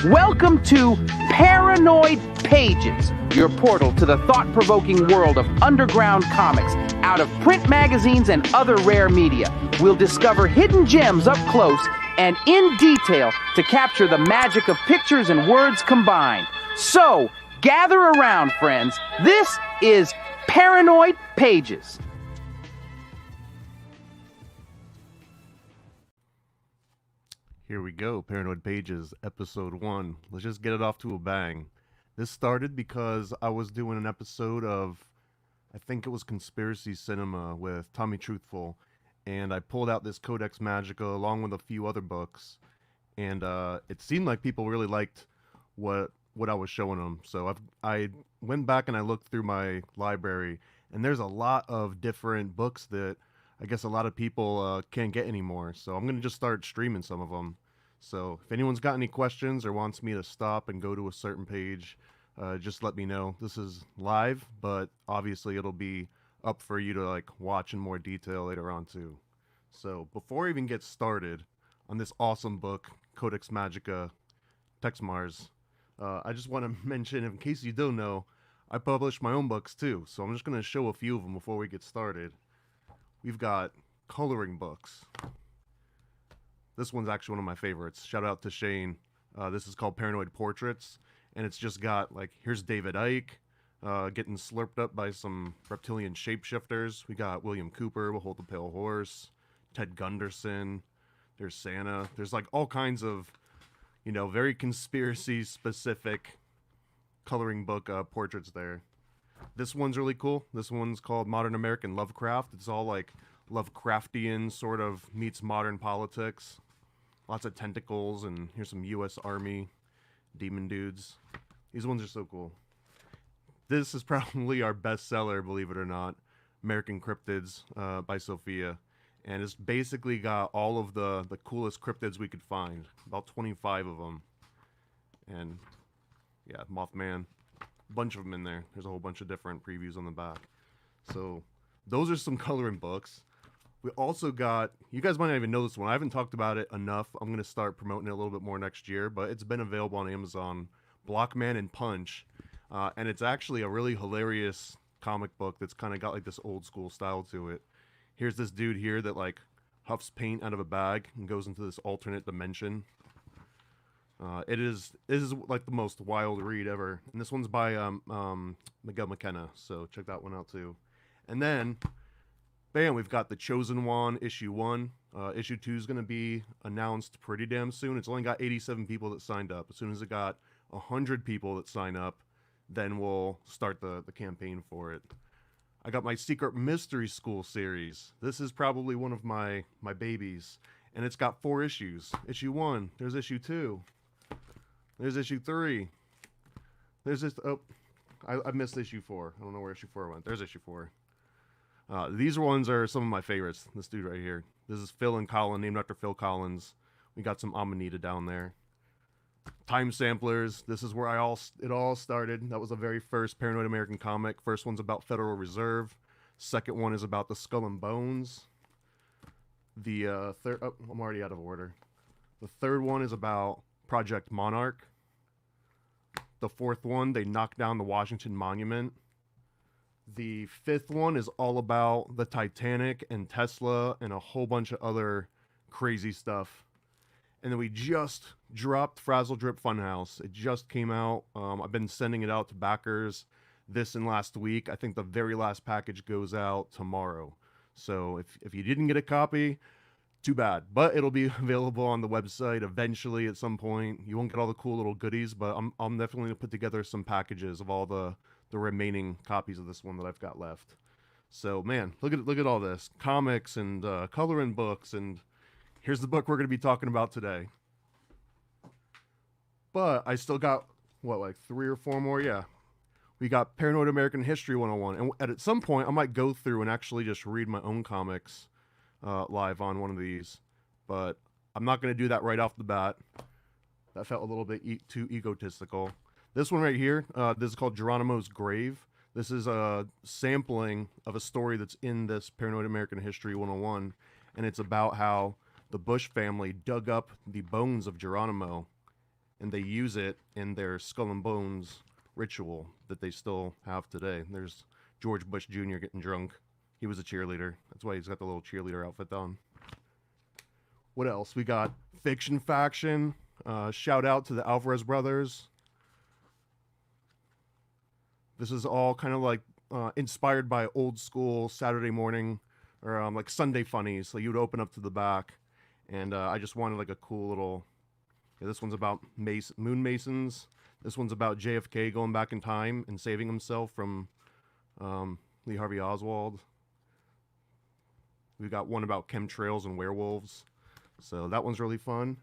Welcome to Paranoid Pages, your portal to the thought-provoking world of underground comics out of print magazines and other rare media. We'll discover hidden gems up close and in detail to capture the magic of pictures and words combined. So, gather around, friends. This is Paranoid Pages. Here we go, Paranoid Pages, episode 1. Let's just get it off to a bang. This started because I was doing an episode of, I think it was Conspiracy Cinema with Tommy Truthful, and I pulled out this Codex Magica along with a few other books, and it seemed like people really liked what I was showing them. So I went back and I looked through my library, and there's a lot of different books that I guess a lot of people can't get anymore. So I'm going to just start streaming some of them. So if anyone's got any questions or wants me to stop and go to a certain page, just let me know. This is live, but obviously it'll be up for you to watch in more detail later on too. So before I even get started on this awesome book, Codex Magica, Texe Marrs, I just want to mention, in case you don't know, I publish my own books too. So I'm just going to show a few of them before we get started. We've got coloring books. This one's actually one of my favorites. Shout out to Shane. This is called Paranoid Portraits, and it's just got, here's David Icke getting slurped up by some reptilian shapeshifters. We got William Cooper, We'll Hold the Pale Horse, Ted Gunderson, there's Santa. There's, all kinds of, very conspiracy-specific coloring book portraits there. This one's really cool. This one's called Modern American Lovecraft. It's all Lovecraftian sort of meets modern politics. Lots of tentacles, and here's some U.S. Army demon dudes. These ones are so cool. This is probably our bestseller, believe it or not, American Cryptids by Sophia. And it's basically got all of the coolest cryptids we could find. About 25 of them. And, yeah, Mothman. Bunch of them in there. There's a whole bunch of different previews on the back. So those are some coloring books. We also got, you guys might not even know this one. I haven't talked about it enough. I'm going to start promoting it a little bit more next year, but it's been available on Amazon, Blockman and Punch. And it's actually a really hilarious comic book that's kind of got this old school style to it. Here's this dude here that huffs paint out of a bag and goes into this alternate dimension. It is the most wild read ever, and this one's by Miguel McKenna, so check that one out too. And then, bam, we've got The Chosen One, issue 1. Issue 2 is going to be announced pretty damn soon. It's only got 87 people that signed up. As soon as it got 100 people that sign up, then we'll start the campaign for it. I got my Secret Mystery School series. This is probably one of my babies, and it's got 4 issues. Issue 1, there's issue 2. There's issue 3. There's this. Oh, I missed issue 4. I don't know where issue 4 went. There's issue 4. These ones are some of my favorites. This dude right here. This is Phil and Colin, named after Phil Collins. We got some Amanita down there. Time Samplers. This is where it all started. That was the very first Paranoid American comic. First one's about Federal Reserve. Second one is about the Skull and Bones. The third. Oh, I'm already out of order. The third one is about Project Monarch. The fourth one, they knocked down the Washington Monument. The fifth one is all about the Titanic and Tesla and a whole bunch of other crazy stuff. And then we just dropped Frazzle Drip Funhouse. It just came out. I've been sending it out to backers this and last week. I think the very last package goes out tomorrow. So if you didn't get a copy, too bad, but it'll be available on the website eventually at some point. You won't get all the cool little goodies, but I'm definitely going to put together some packages of all the remaining copies of this one that I've got left. So, man, look at all this. Comics and coloring books, and here's the book we're going to be talking about today. But I still got, 3 or 4 more? Yeah. We got Paranoid American History 101, and at some point I might go through and actually just read my own comics live on one of these, but I'm not going to do that right off the bat. That felt a little bit too egotistical. This one right here, this is called Geronimo's Grave. This is a sampling of a story that's in this Paranoid American History 101, and it's about how the Bush family dug up the bones of Geronimo and they use it in their Skull and Bones ritual that they still have today. There's George Bush Jr. getting drunk. He was a cheerleader. That's why he's got the little cheerleader outfit on. What else? We got Fiction Faction. Shout out to the Alvarez brothers. This is all kind of like inspired by old school Saturday morning or like Sunday funnies. So you would open up to the back, and I just wanted like a cool little. Yeah, this one's about moon masons. This one's about JFK going back in time and saving himself from Lee Harvey Oswald. We've got one about chemtrails and werewolves. So that one's really fun.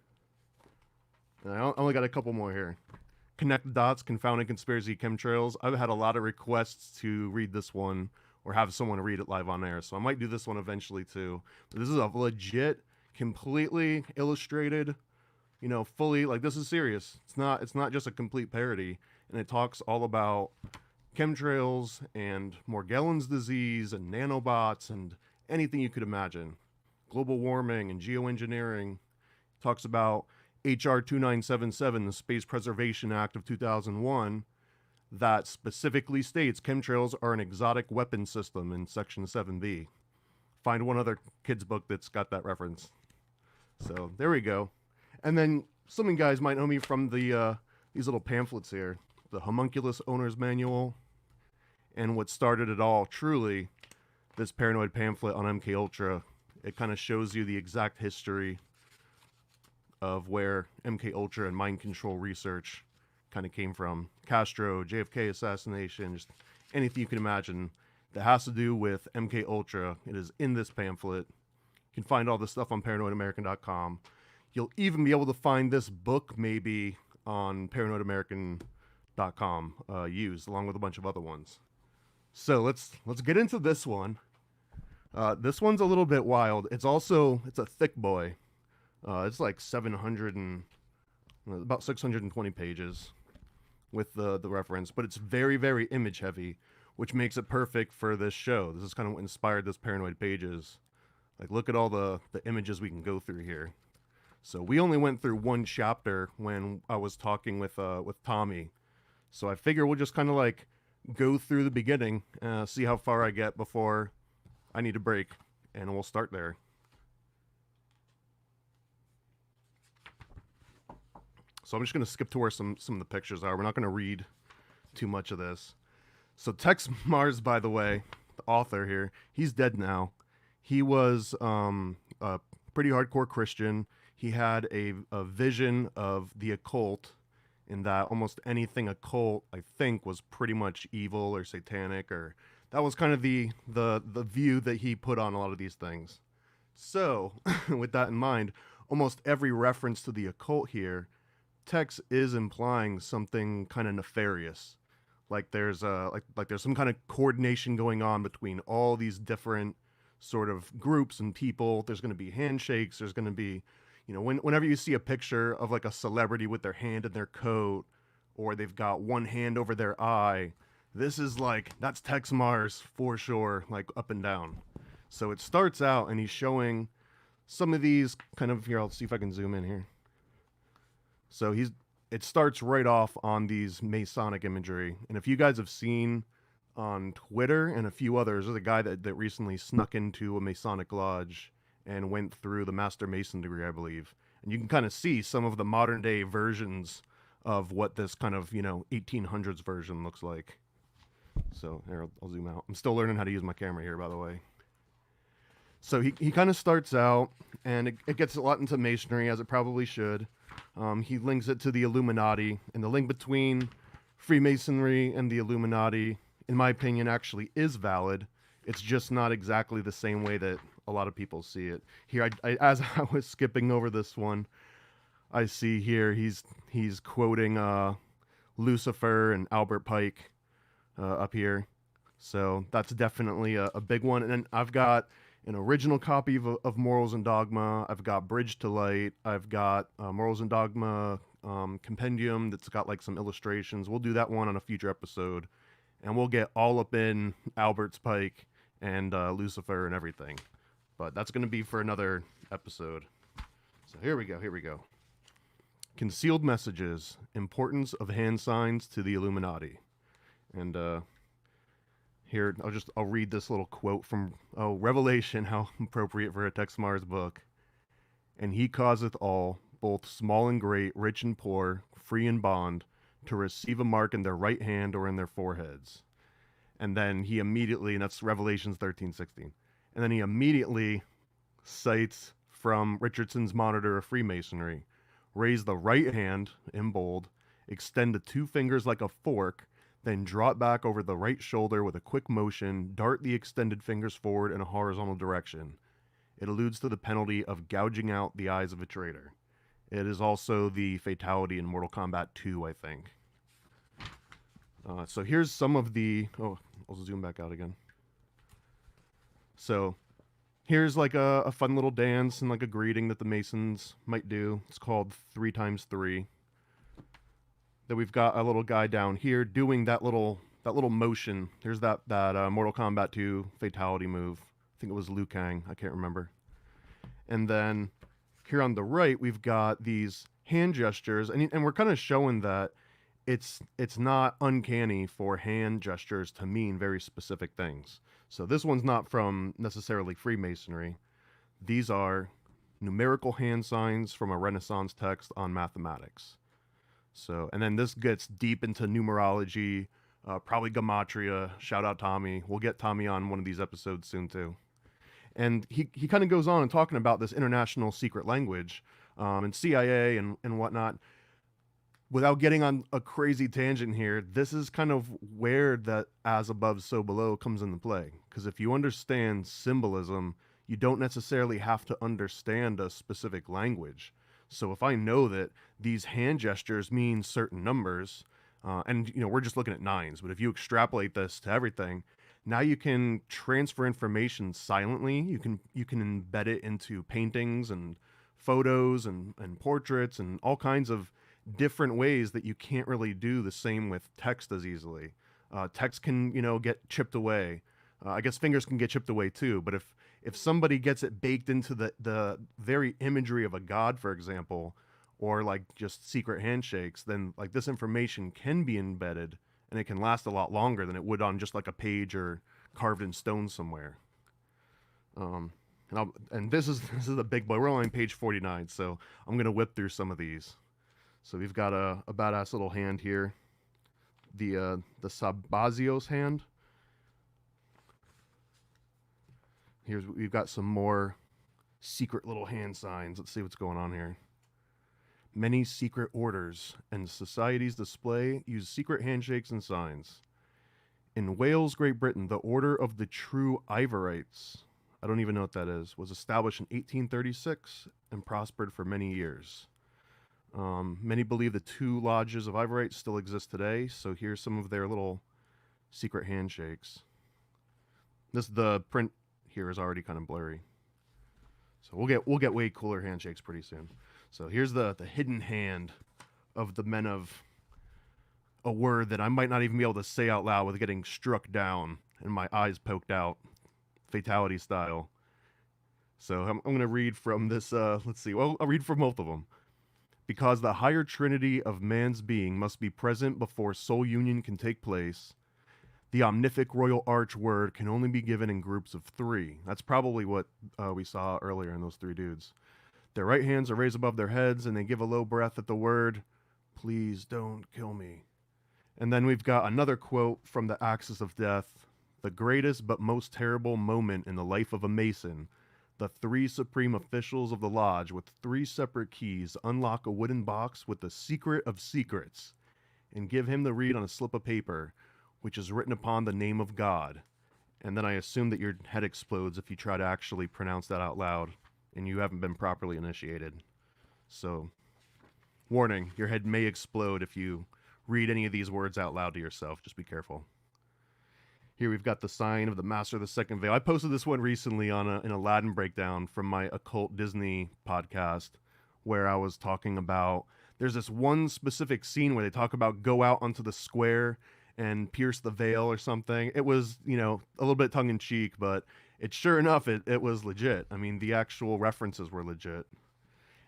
And I only got a couple more here. Connect the Dots, Confounding Conspiracy Chemtrails. I've had a lot of requests to read this one or have someone read it live on air. So I might do this one eventually too. But this is a legit, completely illustrated, you know, fully, like, this is serious. It's not just a complete parody. And it talks all about chemtrails and Morgellons disease and nanobots and anything you could imagine. Global warming and geoengineering. Talks about HR 2977, the Space Preservation Act of 2001, that specifically states chemtrails are an exotic weapon system in Section 7B. Find one other kid's book that's got that reference. So there we go. And then some of you guys might know me from the these little pamphlets here. The Homunculus Owner's Manual. And what started it all, truly, this paranoid pamphlet on MKUltra. It kind of shows you the exact history of where MKUltra and mind control research kind of came from. Castro, JFK assassination, just anything you can imagine that has to do with MKUltra. It is in this pamphlet. You can find all this stuff on paranoidamerican.com. You'll even be able to find this book maybe on paranoidamerican.com used along with a bunch of other ones. So let's get into this one. This one's a little bit wild. It's a thick boy. It's like 700 and about 620 pages with the reference, but it's very, very image heavy, which makes it perfect for this show. This is kind of what inspired this Paranoid Pages. Like, look at all the images we can go through here. So we only went through one chapter when I was talking with Tommy. So I figure we'll just kind of like go through the beginning, see how far I get before I need a break, and we'll start there. So I'm just going to skip to where some of the pictures are. We're not going to read too much of this. So Texe Marrs, by the way, the author here, he's dead now. He was a pretty hardcore Christian. He had a vision of the occult, in that almost anything occult, I think, was pretty much evil or satanic, or that was kind of the view that he put on a lot of these things. So with that in mind, almost every reference to the occult here, Texe is implying something kind of nefarious. Like there's there's some kind of coordination going on between all these different sort of groups and people. There's going to be handshakes. There's going to be, you know, whenever you see a picture of like a celebrity with their hand in their coat, or they've got one hand over their eye, this is like, that's Texe Marrs for sure, like up and down. So it starts out and he's showing some of these kind of, here, I'll see if I can zoom in here. So it starts right off on these Masonic imagery. And if you guys have seen on Twitter and a few others, there's a guy that recently snuck into a Masonic lodge and went through the Master Mason degree, I believe. And you can kind of see some of the modern day versions of what this kind of, you know, 1800s version looks like. So here, I'll zoom out. I'm still learning how to use my camera here, by the way. So he kind of starts out, and it gets a lot into masonry, as it probably should. He links it to the Illuminati, and the link between Freemasonry and the Illuminati, in my opinion, actually is valid. It's just not exactly the same way that a lot of people see it. Here, as I was skipping over this one, I see here he's quoting Lucifer and Albert Pike up here. So that's definitely a big one. And then I've got an original copy of Morals and Dogma. I've got Bridge to Light. I've got Morals and Dogma compendium that's got like some illustrations. We'll do that one on a future episode. And we'll get all up in Albert's Pike and Lucifer and everything. But that's going to be for another episode. So here we go. Concealed messages, importance of hand signs to the Illuminati. And here, I'll read this little quote from Revelation, how appropriate for a Texe Marrs book. And he causeth all, both small and great, rich and poor, free and bond, to receive a mark in their right hand or in their foreheads. And then he immediately, and that's Revelations 13:16. And then he immediately cites from Richardson's Monitor of Freemasonry. Raise the right hand, in bold, extend the two fingers like a fork, then draw it back over the right shoulder with a quick motion, dart the extended fingers forward in a horizontal direction. It alludes to the penalty of gouging out the eyes of a traitor. It is also the fatality in Mortal Kombat 2, I think. So here's some of the... Oh, I'll zoom back out again. So here's like a fun little dance and like a greeting that the Masons might do. It's called 3x3. Then we've got a little guy down here doing that little motion. Here's that Mortal Kombat 2 fatality move. I think it was Liu Kang. I can't remember. And then here on the right, we've got these hand gestures, and we're kind of showing that it's not uncanny for hand gestures to mean very specific things. So this one's not from necessarily Freemasonry. These are numerical hand signs from a Renaissance text on mathematics. So, and then this gets deep into numerology, probably gematria. Shout out Tommy. We'll get Tommy on one of these episodes soon too. And he kind of goes on and talking about this international secret language and CIA and whatnot. Without getting on a crazy tangent here, this is kind of where that as above, so below comes into play. Because if you understand symbolism, you don't necessarily have to understand a specific language. So if I know that these hand gestures mean certain numbers, and we're just looking at nines, but if you extrapolate this to everything, now you can transfer information silently. You can embed it into paintings and photos and portraits and all kinds of different ways that you can't really do the same with text as easily. Text can, get chipped away. I guess fingers can get chipped away too, but if somebody gets it baked into the very imagery of a god, for example, or like just secret handshakes, then like this information can be embedded and it can last a lot longer than it would on just like a page or carved in stone somewhere. And this is a big boy. We're only on page 49, so I'm gonna whip through some of these. So we've got a badass little hand here, the Sabazios hand. We've got some more secret little hand signs. Let's see what's going on here. Many secret orders and societies display use secret handshakes and signs. In Wales, Great Britain, the Order of the True Ivorites, I don't even know what that is, was established in 1836 and prospered for many years. Many believe the two lodges of Ivorites still exist today, so here's some of their little secret handshakes. The print here is already kind of blurry, so we'll get way cooler handshakes pretty soon. So here's the hidden hand of the men of a word that I might not even be able to say out loud with getting struck down and my eyes poked out, fatality style. So I'm going to read from this, let's see, well, I'll read from both of them. Because the higher trinity of man's being must be present before soul union can take place, the omnific royal arch word can only be given in groups of three. That's probably what we saw earlier in those three dudes. Their right hands are raised above their heads, and they give a low breath at the word, "Please don't kill me." And then we've got another quote from the Axis of Death. The greatest but most terrible moment in the life of a Mason, the three supreme officials of the lodge with three separate keys unlock a wooden box with the secret of secrets and give him the read on a slip of paper, which is written upon the name of God. And then I assume that your head explodes if you try to actually pronounce that out loud and you haven't been properly initiated. So, warning, your head may explode if you read any of these words out loud to yourself. Just be careful. Here we've got the sign of the Master of the Second Veil. I posted this one recently on an Aladdin breakdown from my Occult Disney podcast, where I was talking about, there's this one specific scene where they talk about go out onto the square and pierce the veil or something. It was, a little bit tongue-in-cheek, but sure enough, it was legit. I mean, the actual references were legit.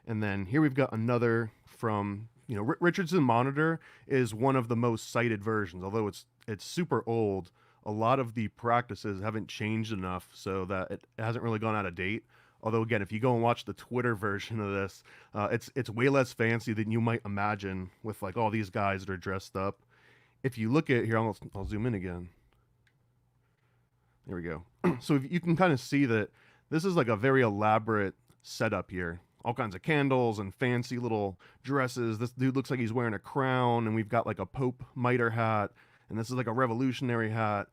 And then here we've got another from, you know, Richardson Monitor is one of the most cited versions, although it's super old. A lot of the practices haven't changed enough so that it hasn't really gone out of date. Although again, if you go and watch the Twitter version of this, it's way less fancy than you might imagine with like all these guys that are dressed up. If you look at here, I'll zoom in again. There we go. So if you can kind of see that this is like a very elaborate setup here. All kinds of candles and fancy little dresses. This dude looks like he's wearing a crown, and we've got like a Pope mitre hat, and this is like a revolutionary hat.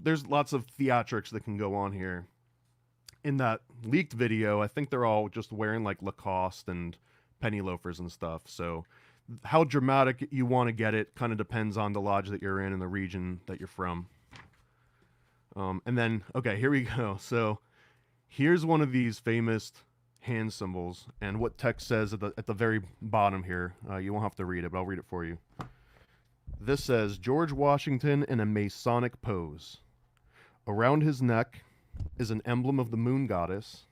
There's lots of theatrics that can go on here. In that leaked video, I think they're all just wearing like Lacoste and penny loafers and stuff. So how dramatic you want to get it kind of depends on the lodge that you're in and the region that you're from. And then, okay, here we go. So here's one of these famous hand symbols, and what text says at the very bottom here. You won't have to read it, but I'll read it for you. This says, George Washington in a Masonic pose. Around his neck is an emblem of the moon goddess.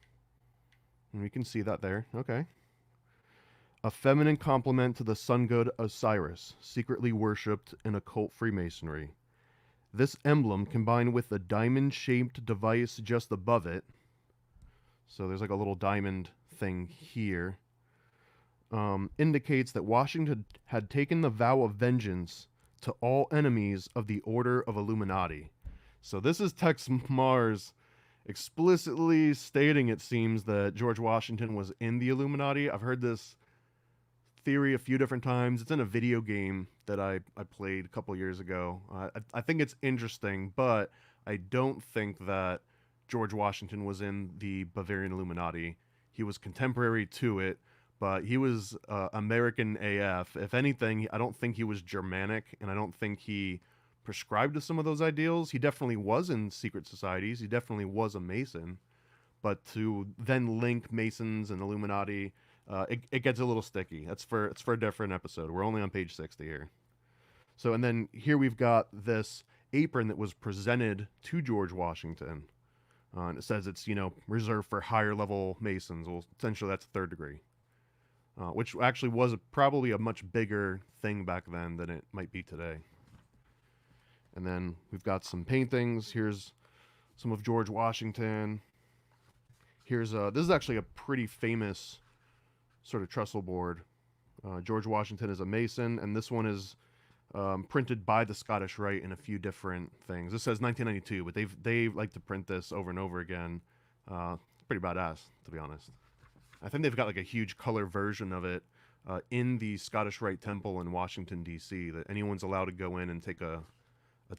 And we can see that there. Okay. A feminine complement to the sun god Osiris, secretly worshipped in occult Freemasonry. This emblem, combined with the diamond-shaped device just above it, so there's like a little diamond thing here, indicates that Washington had taken the vow of vengeance to all enemies of the Order of Illuminati. So this is Texe Marrs explicitly stating, it seems, that George Washington was in the Illuminati. I've heard this theory a few different times. It's in a video game that I played a couple years ago. I think it's interesting, but I don't think that George Washington was in the Bavarian Illuminati. He was contemporary to it, but he was American AF. If anything, I don't think he was Germanic, and I don't think he prescribed to some of those ideals. He definitely was in secret societies. He definitely was a Mason. But to then link Masons and Illuminati, it gets a little sticky. It's for a different episode. We're only on page 60 here. So, and then here we've got this apron that was presented to George Washington. And it says it's, you know, reserved for higher level Masons. Well, essentially that's third degree. Which actually was probably a much bigger thing back then than it might be today. And then we've got some paintings. Here's some of George Washington. Here's this is actually a pretty famous sort of trestle board. George Washington is a Mason, and this one is printed by the Scottish Rite in a few different things. This says 1992, but they like to print this over and over again. It's pretty badass, to be honest. I think they've got like a huge color version of it in the Scottish Rite Temple in Washington, D.C. that anyone's allowed to go in and take a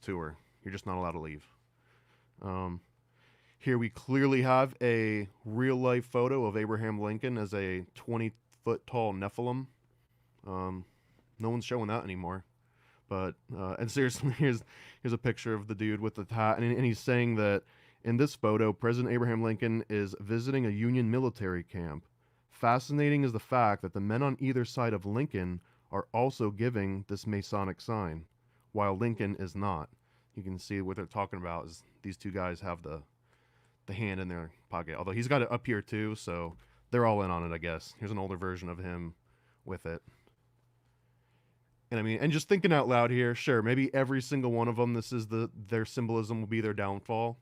tour. You're just not allowed to leave. Here we clearly have a real-life photo of Abraham Lincoln as a 20-foot-tall Nephilim. No one's showing that anymore. But, and seriously, here's a picture of the dude with the hat, and he's saying that in this photo, President Abraham Lincoln is visiting a Union military camp. Fascinating is the fact that the men on either side of Lincoln are also giving this Masonic sign, while Lincoln is not. You can see what they're talking about is these two guys have the hand in their pocket. Although he's got it up here too, so they're all in on it, I guess. Here's an older version of him with it. And I mean, and just thinking out loud here, sure, maybe every single one of them, this is their symbolism will be their downfall.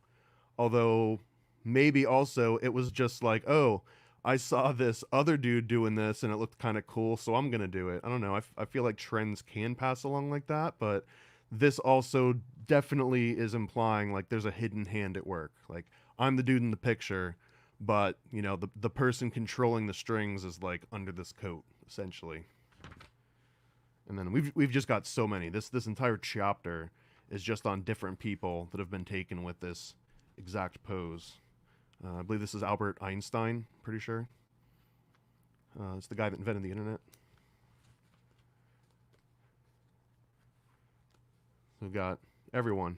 Although maybe also it was just like, oh, I saw this other dude doing this and it looked kind of cool, so I'm going to do it. I don't know. I feel like trends can pass along like that, but this also definitely is implying like there's a hidden hand at work. Like, I'm the dude in the picture, but, you know, the person controlling the strings is like under this coat, essentially. And then we've just got so many. This entire chapter is just on different people that have been taken with this exact pose. I believe this is Albert Einstein, pretty sure. It's the guy that invented the internet. We've got everyone.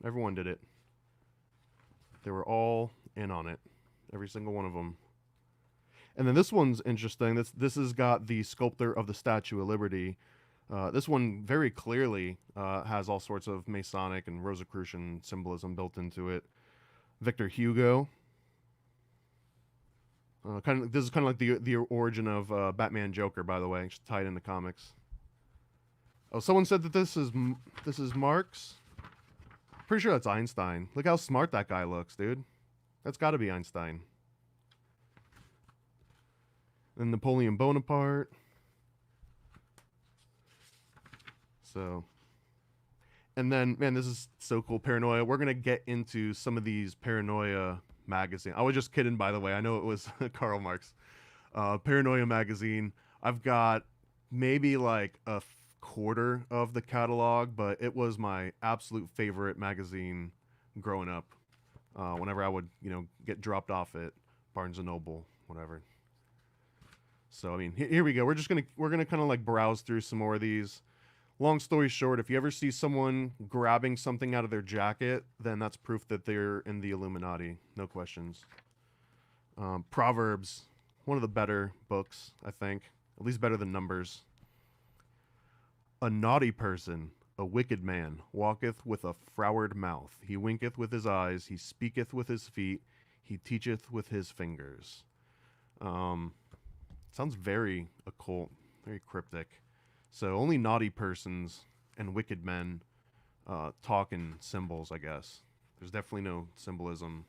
Everyone did it. They were all in on it. Every single one of them. And then this one's interesting. This has got the sculptor of the Statue of Liberty. This one very clearly has all sorts of Masonic and Rosicrucian symbolism built into it. Victor Hugo. This is kind of like the origin of Batman Joker, by the way, just tied into comics. Oh, someone said that this is Marx. Pretty sure that's Einstein. Look how smart that guy looks, dude. That's got to be Einstein. Then Napoleon Bonaparte. So, and then, man, this is so cool. Paranoia. We're gonna get into some of these Paranoia magazine. I was just kidding, by the way. I know it was Karl Marx. Paranoia magazine. I've got maybe like a quarter of the catalog, but it was my absolute favorite magazine growing up. Whenever I would, get dropped off at Barnes and Noble, whatever. So I mean, here we go. We're gonna kind of like browse through some more of these. Long story short, if you ever see someone grabbing something out of their jacket, then that's proof that they're in the Illuminati. No questions. Proverbs, one of the better books, I think. At least better than Numbers. A naughty person, a wicked man, walketh with a froward mouth. He winketh with his eyes, he speaketh with his feet, he teacheth with his fingers. Sounds very occult, very cryptic. So only naughty persons and wicked men talk in symbols, I guess. There's definitely no symbolism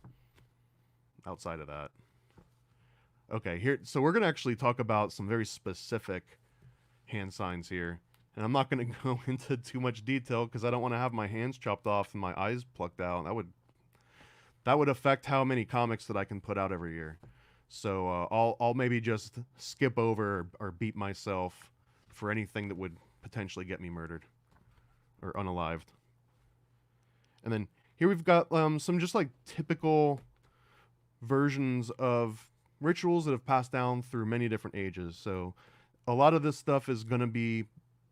outside of that. Okay, so we're going to actually talk about some very specific hand signs here. And I'm not going to go into too much detail because I don't want to have my hands chopped off and my eyes plucked out. That would affect how many comics that I can put out every year. So I'll maybe just skip over or beat myself for anything that would potentially get me murdered or unalived. And then here we've got some just like typical versions of rituals that have passed down through many different ages. So a lot of this stuff is going to be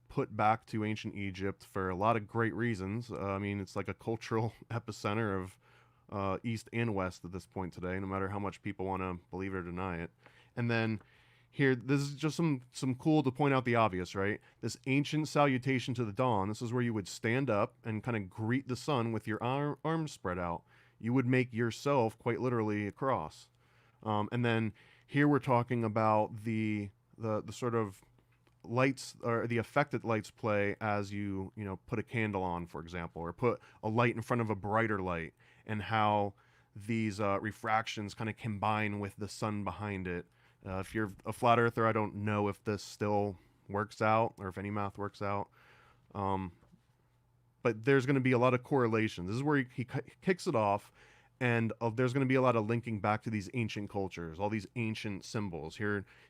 put back to ancient Egypt for a lot of great reasons. I mean, it's like a cultural epicenter of East and West at this point today, no matter how much people want to believe it or deny it. And then here, this is just some cool to point out the obvious, right? This ancient salutation to the dawn. This is where you would stand up and kind of greet the sun with your arms spread out. You would make yourself quite literally a cross. And then here we're talking about the sort of lights, or the effect that lights play as you put a candle on, for example, or put a light in front of a brighter light, and how these refractions kind of combine with the sun behind it. If you're a flat earther, I don't know if this still works out or if any math works out. But there's going to be a lot of correlations. This is where he kicks it off, and there's going to be a lot of linking back to these ancient cultures, all these ancient symbols.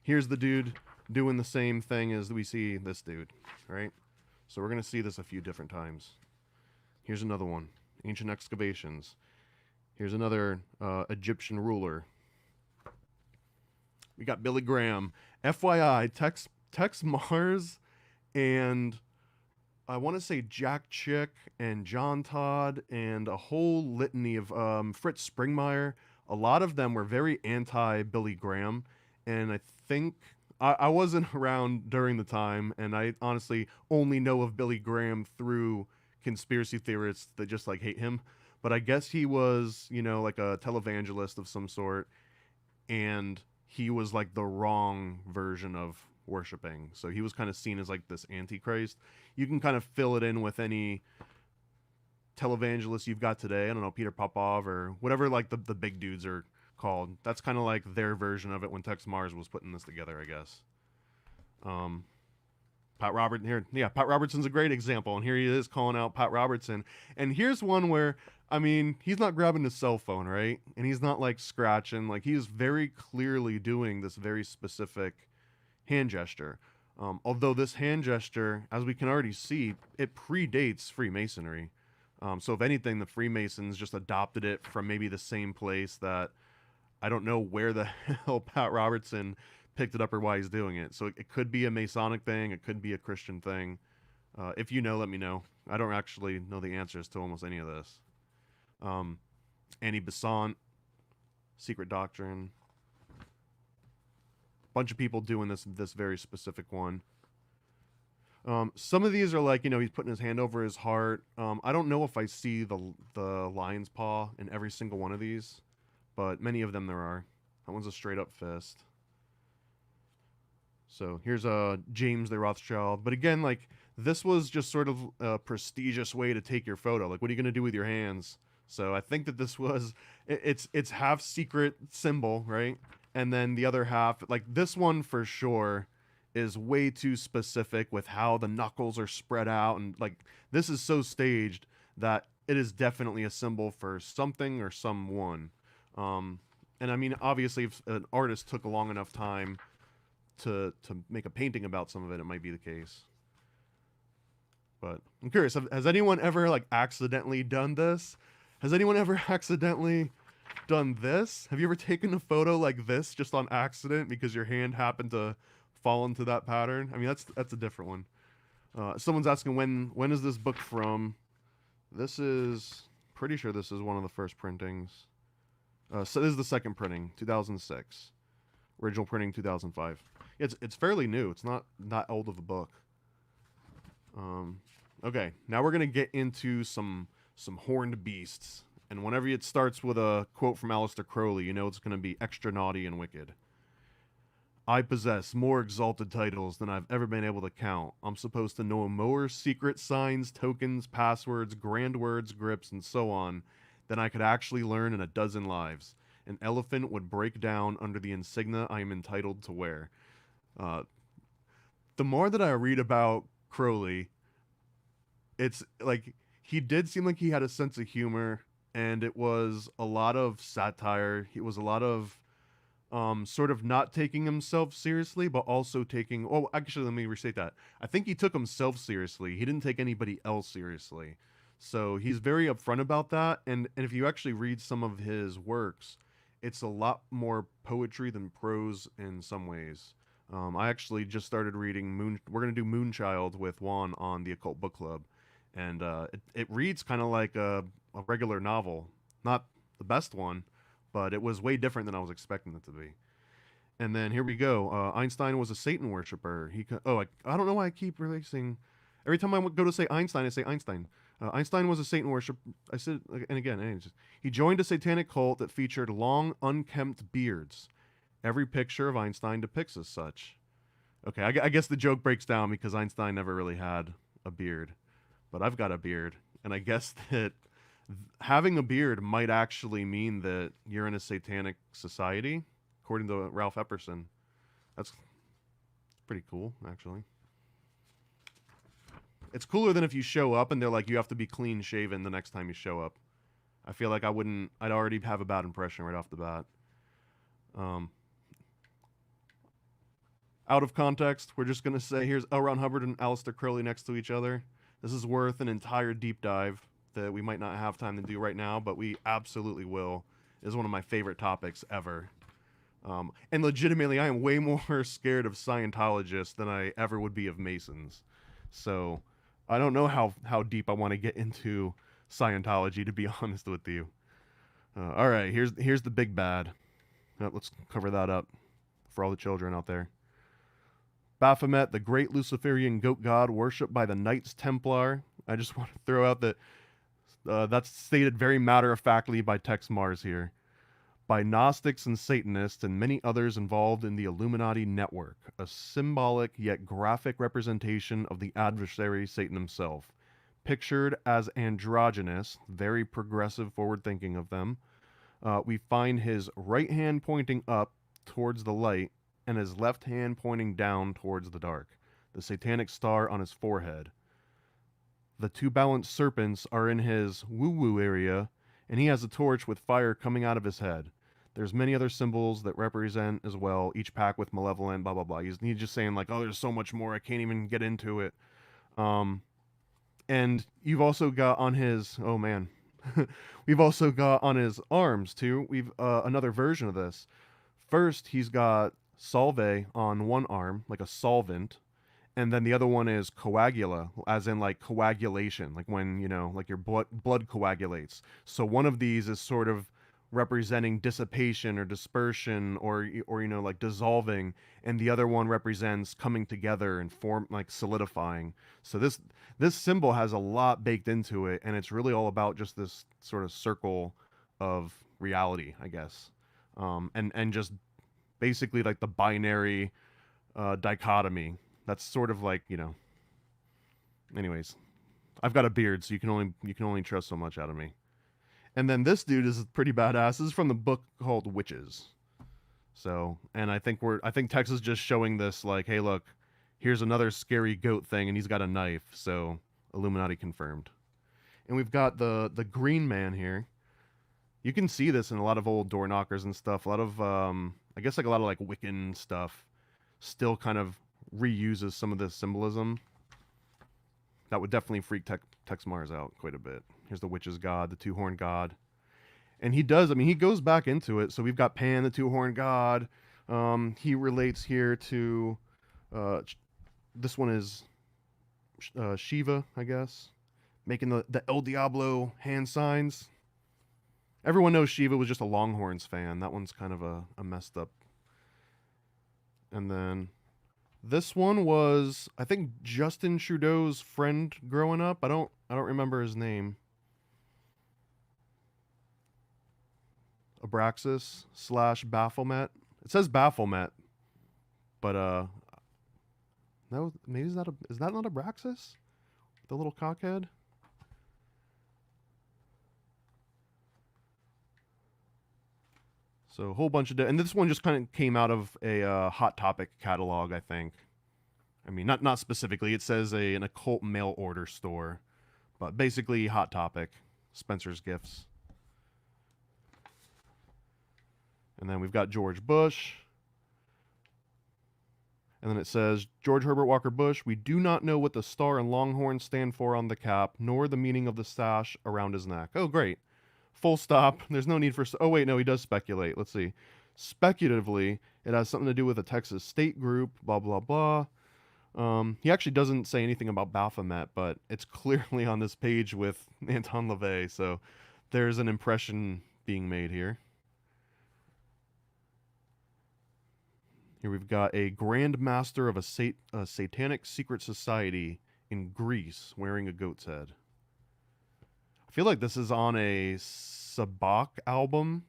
Here's the dude doing the same thing as we see this dude, right? So we're going to see this a few different times. Here's another one, ancient excavations. Here's another Egyptian ruler. We got Billy Graham. FYI, Texe Marrs and I want to say Jack Chick and John Todd and a whole litany of Fritz Springmeier. A lot of them were very anti-Billy Graham. And I think I wasn't around during the time, and I honestly only know of Billy Graham through conspiracy theorists that just like hate him. But I guess he was, like a televangelist of some sort. And he was like the wrong version of worshiping. So he was kind of seen as like this antichrist. You can kind of fill it in with any televangelist you've got today. I don't know, Peter Popov or whatever like the big dudes are called. That's kind of like their version of it when Texe Marrs was putting this together, I guess. Pat Robertson's a great example, and here he is calling out Pat Robertson. And here's one where, I mean, he's not grabbing his cell phone, right? And he's not like scratching. Like, he's very clearly doing this very specific hand gesture. Although this hand gesture, as we can already see, it predates Freemasonry. So if anything, the Freemasons just adopted it from maybe the same place that I don't know where the hell Pat Robertson picked it up or why he's doing it. So it could be a Masonic thing. It could be a Christian thing. If you know, let me know. I don't actually know the answers to almost any of this. Annie Besant, Secret Doctrine. Bunch of people doing this very specific one. Some of these are like, he's putting his hand over his heart. I don't know if I see the lion's paw in every single one of these, but many of them there are. That one's a straight up fist. So here's James the Rothschild. But again, like, this was just sort of a prestigious way to take your photo. Like, what are you going to do with your hands? So I think that this was, it's half secret symbol, right? And then the other half, like this one for sure, is way too specific with how the knuckles are spread out. And like, this is so staged that it is definitely a symbol for something or someone. And I mean, obviously, if an artist took a long enough time to make a painting about some of it, it might be the case. But I'm curious, has anyone ever like accidentally done this? Has anyone ever accidentally done this? Have you ever taken a photo like this just on accident because your hand happened to fall into that pattern? I mean, that's a different one. Someone's asking when is this book from? This is pretty sure this is one of the first printings. So this is the second printing, 2006. Original printing 2005. It's fairly new. It's not that old of a book. Okay, now we're gonna get into some horned beasts, and whenever it starts with a quote from Aleister Crowley, you know it's gonna be extra naughty and wicked. I possess more exalted titles than I've ever been able to count. I'm supposed to know more secret signs, tokens, passwords, grand words, grips, and so on than I could actually learn in a dozen lives. An elephant would break down under the insignia I am entitled to wear. The more that I read about Crowley, it's like he did seem like he had a sense of humor, and it was a lot of satire. It was a lot of sort of not taking himself seriously, but also taking... Oh, actually, let me restate that. I think he took himself seriously. He didn't take anybody else seriously. So he's very upfront about that, and if you actually read some of his works, it's a lot more poetry than prose in some ways. I actually just started reading We're going to do Moonchild with Juan on the Occult Book Club. And it reads kind of like a regular novel. Not the best one, but it was way different than I was expecting it to be. And then here we go. Einstein was a Satan worshiper. I don't know why I keep releasing... Every time I go to say Einstein, I say Einstein. Einstein was a Satan worshiper. I said, and again, he joined a satanic cult that featured long, unkempt beards. Every picture of Einstein depicts as such. Okay, I guess the joke breaks down because Einstein never really had a beard. But I've got a beard, and I guess that having a beard might actually mean that you're in a satanic society, according to Ralph Epperson. That's pretty cool, actually. It's cooler than if you show up and they're like, you have to be clean shaven the next time you show up. I feel like I'd already have a bad impression right off the bat. Out of context, we're just going to say here's L. Ron Hubbard and Aleister Crowley next to each other. This is worth an entire deep dive that we might not have time to do right now, but we absolutely will. It is one of my favorite topics ever. And legitimately, I am way more scared of Scientologists than I ever would be of Masons. So I don't know how deep I want to get into Scientology, to be honest with you. All right, here's the big bad. Let's cover that up for all the children out there. Baphomet, the great Luciferian goat god worshipped by the Knights Templar. I just want to throw out that that's stated very matter-of-factly by Texe Marrs here. By Gnostics and Satanists and many others involved in the Illuminati network, a symbolic yet graphic representation of the adversary Satan himself. Pictured as androgynous, very progressive forward-thinking of them, we find his right hand pointing up towards the light and his left hand pointing down towards the dark, the satanic star on his forehead. The two balanced serpents are in his woo-woo area, and he has a torch with fire coming out of his head. There's many other symbols that represent as well, each packed with malevolent, blah, blah, blah. He's just saying, like, oh, there's so much more, I can't even get into it. And you've also got on his, oh man, we've also got on his arms, too. We've another version of this. First, he's got Solve on one arm, like a solvent, and then the other one is coagula, as in like coagulation, like when, you know, like your blood coagulates. So one of these is sort of representing dissipation or dispersion or you know, like dissolving, and the other one represents coming together and form, like solidifying. So this symbol has a lot baked into it, and it's really all about just this sort of circle of reality, I guess. and just basically like the binary dichotomy. That's sort of like, you know. Anyways, I've got a beard, so you can only trust so much out of me. And then this dude is pretty badass. This is from the book called Witches. So, and I think Texe is just showing this like, hey, look, here's another scary goat thing, and he's got a knife. So, Illuminati confirmed. And we've got the Green Man here. You can see this in a lot of old door knockers and stuff. A lot of I guess like a lot of like Wiccan stuff still kind of reuses some of this symbolism. That would definitely freak Texe Marrs out quite a bit. Here's the witch's god, the two-horned god. And he does, I mean, he goes back into it. So we've got Pan, the two-horned god. He relates here to, this one is Shiva, I guess. Making the El Diablo hand signs. Everyone knows Shiva was just a Longhorns fan. That one's kind of a messed up. And then this one was, I think, Justin Trudeau's friend growing up. I don't remember his name. Abraxas / Baphomet. It says Baphomet, but no, maybe is that not Abraxas? The little cockhead. So a whole bunch of, and this one just kind of came out of a Hot Topic catalog, I think. I mean, not specifically. It says an occult mail order store, but basically Hot Topic, Spencer's Gifts. And then we've got George Bush. And then it says, George Herbert Walker Bush, we do not know what the star and longhorn stand for on the cap, nor the meaning of the sash around his neck. Oh, great. Full stop. There's no need for... Oh, wait, no, he does speculate. Let's see. Speculatively, it has something to do with a Texas state group, blah, blah, blah. He actually doesn't say anything about Baphomet, but it's clearly on this page with Anton LaVey, so there's an impression being made here. Here we've got a Grand Master of a satanic secret society in Greece wearing a goat's head. I feel like this is on a Sabak album.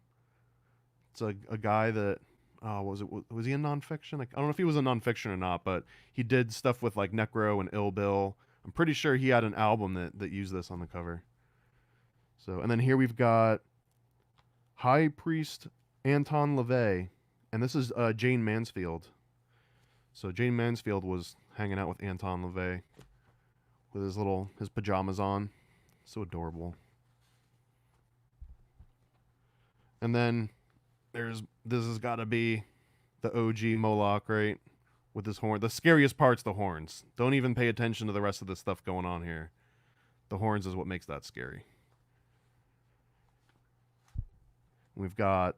It's a guy that, was he in nonfiction? I don't know if he was in nonfiction or not, but he did stuff with like Necro and Ill Bill. I'm pretty sure he had an album that used this on the cover. So, and then here we've got High Priest Anton LaVey. And this is Jane Mansfield. So Jane Mansfield was hanging out with Anton LaVey with his pajamas on. So adorable. And then this has got to be the OG Moloch, right? With his horn. The scariest part's the horns. Don't even pay attention to the rest of the stuff going on here. The horns is what makes that scary. We've got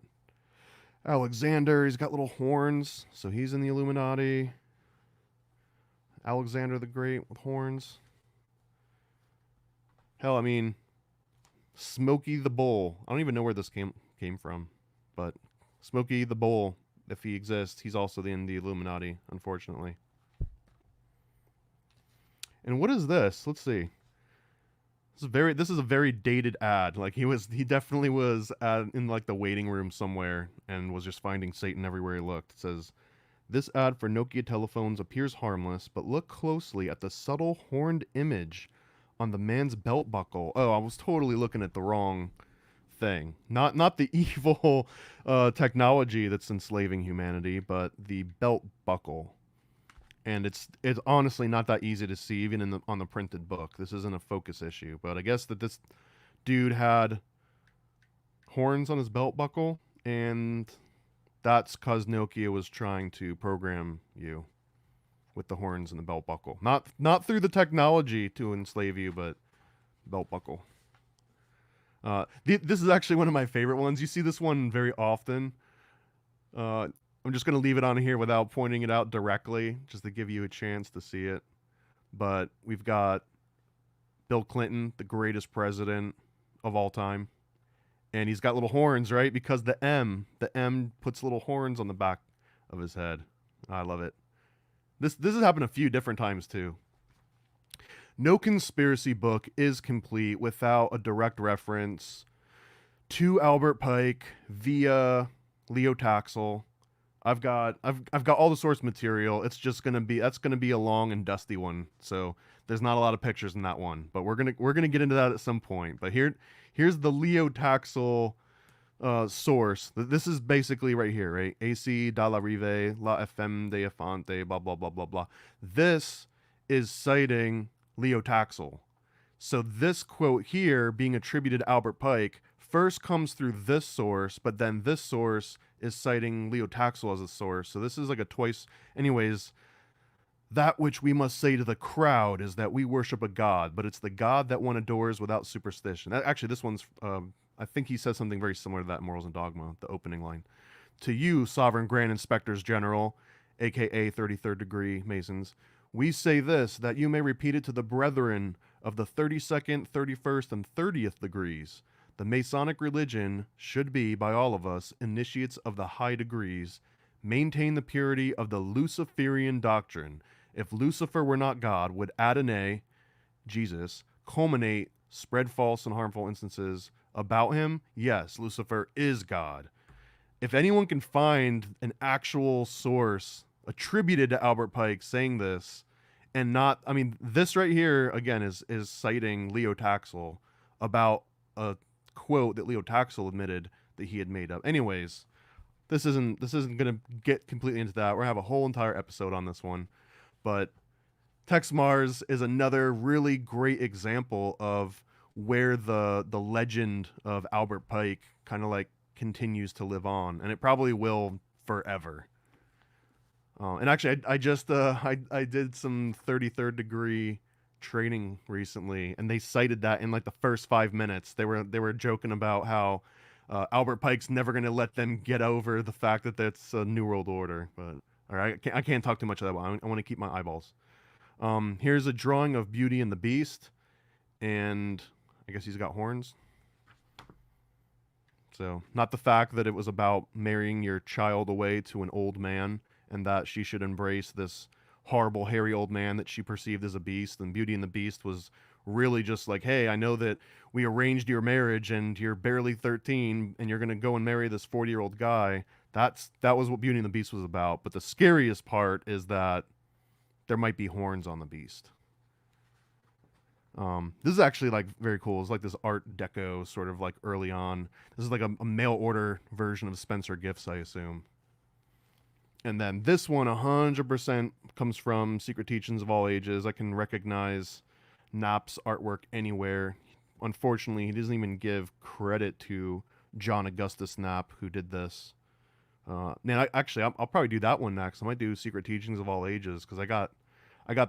Alexander, he's got little horns, so he's in the Illuminati. Alexander the Great with horns. Hell, I mean, Smokey the Bull. I don't even know where this came from, but Smokey the Bull, if he exists, he's also in the Illuminati, unfortunately. And what is this? Let's see. This is a very dated ad. Like he definitely was in like the waiting room somewhere and was just finding Satan everywhere he looked. It says, this ad for Nokia telephones appears harmless, but look closely at the subtle horned image on the man's belt buckle. Oh, I was totally looking at the wrong thing. Not the evil technology that's enslaving humanity, but the belt buckle. And it's honestly not that easy to see, even on the printed book. This isn't a focus issue, but I guess that this dude had horns on his belt buckle, and that's because Nokia was trying to program you with the horns and the belt buckle. Not through the technology to enslave you, but belt buckle. This is actually one of my favorite ones. You see this one very often. I'm just going to leave it on here without pointing it out directly, just to give you a chance to see it. But we've got Bill Clinton, the greatest president of all time. And he's got little horns, right? Because the M puts little horns on the back of his head. I love it. This has happened a few different times, too. No conspiracy book is complete without a direct reference to Albert Pike via Leotaxel. I've got all the source material. It's just that's gonna be a long and dusty one. So there's not a lot of pictures in that one, but we're gonna get into that at some point. But here's the Leotaxel source. This is basically right here, right? AC da la Rive, la FM de Afante, blah blah blah blah blah. This is citing Leotaxel. So this quote here, being attributed to Albert Pike, first comes through this source, but then this source is citing Leotaxel as a source. So this is like a twice. Anyways, that which we must say to the crowd is that we worship a god, but it's the god that one adores without superstition. Actually, this one's, I think he says something very similar to that in Morals and Dogma, the opening line. To you, Sovereign Grand Inspectors General, aka 33rd degree Masons, we say this, that you may repeat it to the brethren of the 32nd, 31st, and 30th degrees. The Masonic religion should be, by all of us, initiates of the high degrees, maintain the purity of the Luciferian doctrine. If Lucifer were not God, would Adonai, Jesus, culminate, spread false and harmful instances about him? Yes, Lucifer is God. If anyone can find an actual source attributed to Albert Pike saying this, and not, I mean, this right here, again, is citing Leotaxel about a quote that Leotaxel admitted that he had made up. Anyways, this isn't going to get completely into that. We're going to have a whole entire episode on this one. But Texe Marrs is another really great example of where the legend of Albert Pike kind of like continues to live on, and it probably will forever. And actually, I just I did some 33rd degree training recently, and they cited that in like the first 5 minutes. They were joking about how Albert Pike's never going to let them get over the fact that that's a New World Order. But all right, I can't talk too much of that one. I want to keep my eyeballs. Here's a drawing of Beauty and the Beast, and I guess he's got horns. So, not the fact that it was about marrying your child away to an old man and that she should embrace this horrible, hairy old man that she perceived as a beast. And Beauty and the Beast was really just like, hey, I know that we arranged your marriage and you're barely 13 and you're going to go and marry this 40-year-old guy. That was what Beauty and the Beast was about. But the scariest part is that there might be horns on the beast. This is actually like very cool. It's like this Art Deco sort of like early on. This is like a mail order version of Spencer Gifts, I assume. And then this one 100% comes from Secret Teachings of All Ages. I can recognize Knapp's artwork anywhere. Unfortunately, he doesn't even give credit to John Augustus Knapp, who did this. Man, I'll probably do that one next. I might do Secret Teachings of All Ages, because I got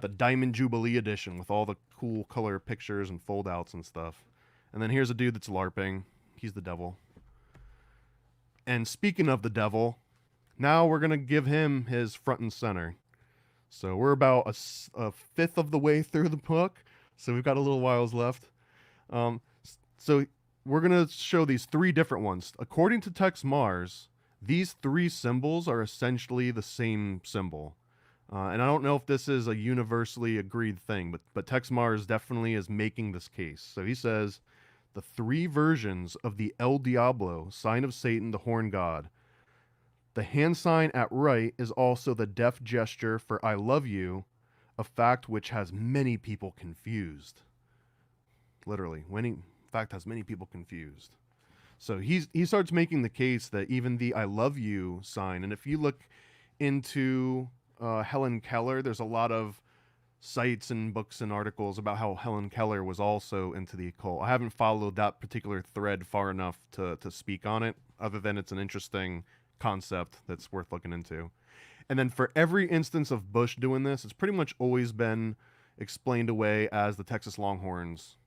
the Diamond Jubilee edition with all the cool color pictures and foldouts and stuff. And then here's a dude that's LARPing. He's the devil. And speaking of the devil, now we're going to give him his front and center. So we're about a fifth of the way through the book. So we've got a little whiles left. So we're going to show these three different ones. According to Texe Marrs, these three symbols are essentially the same symbol. And I don't know if this is a universally agreed thing, but Texe Marrs definitely is making this case. So he says, the three versions of the El Diablo, sign of Satan, the horn god. The hand sign at right is also the deaf gesture for I love you, a fact which has many people confused. Literally, in fact has many people confused. So he starts making the case that even the I love you sign, and if you look into Helen Keller, there's a lot of sites and books and articles about how Helen Keller was also into the occult. I haven't followed that particular thread far enough to speak on it, other than it's an interesting concept that's worth looking into. And then for every instance of Bush doing this, it's pretty much always been explained away as the Texas Longhorns,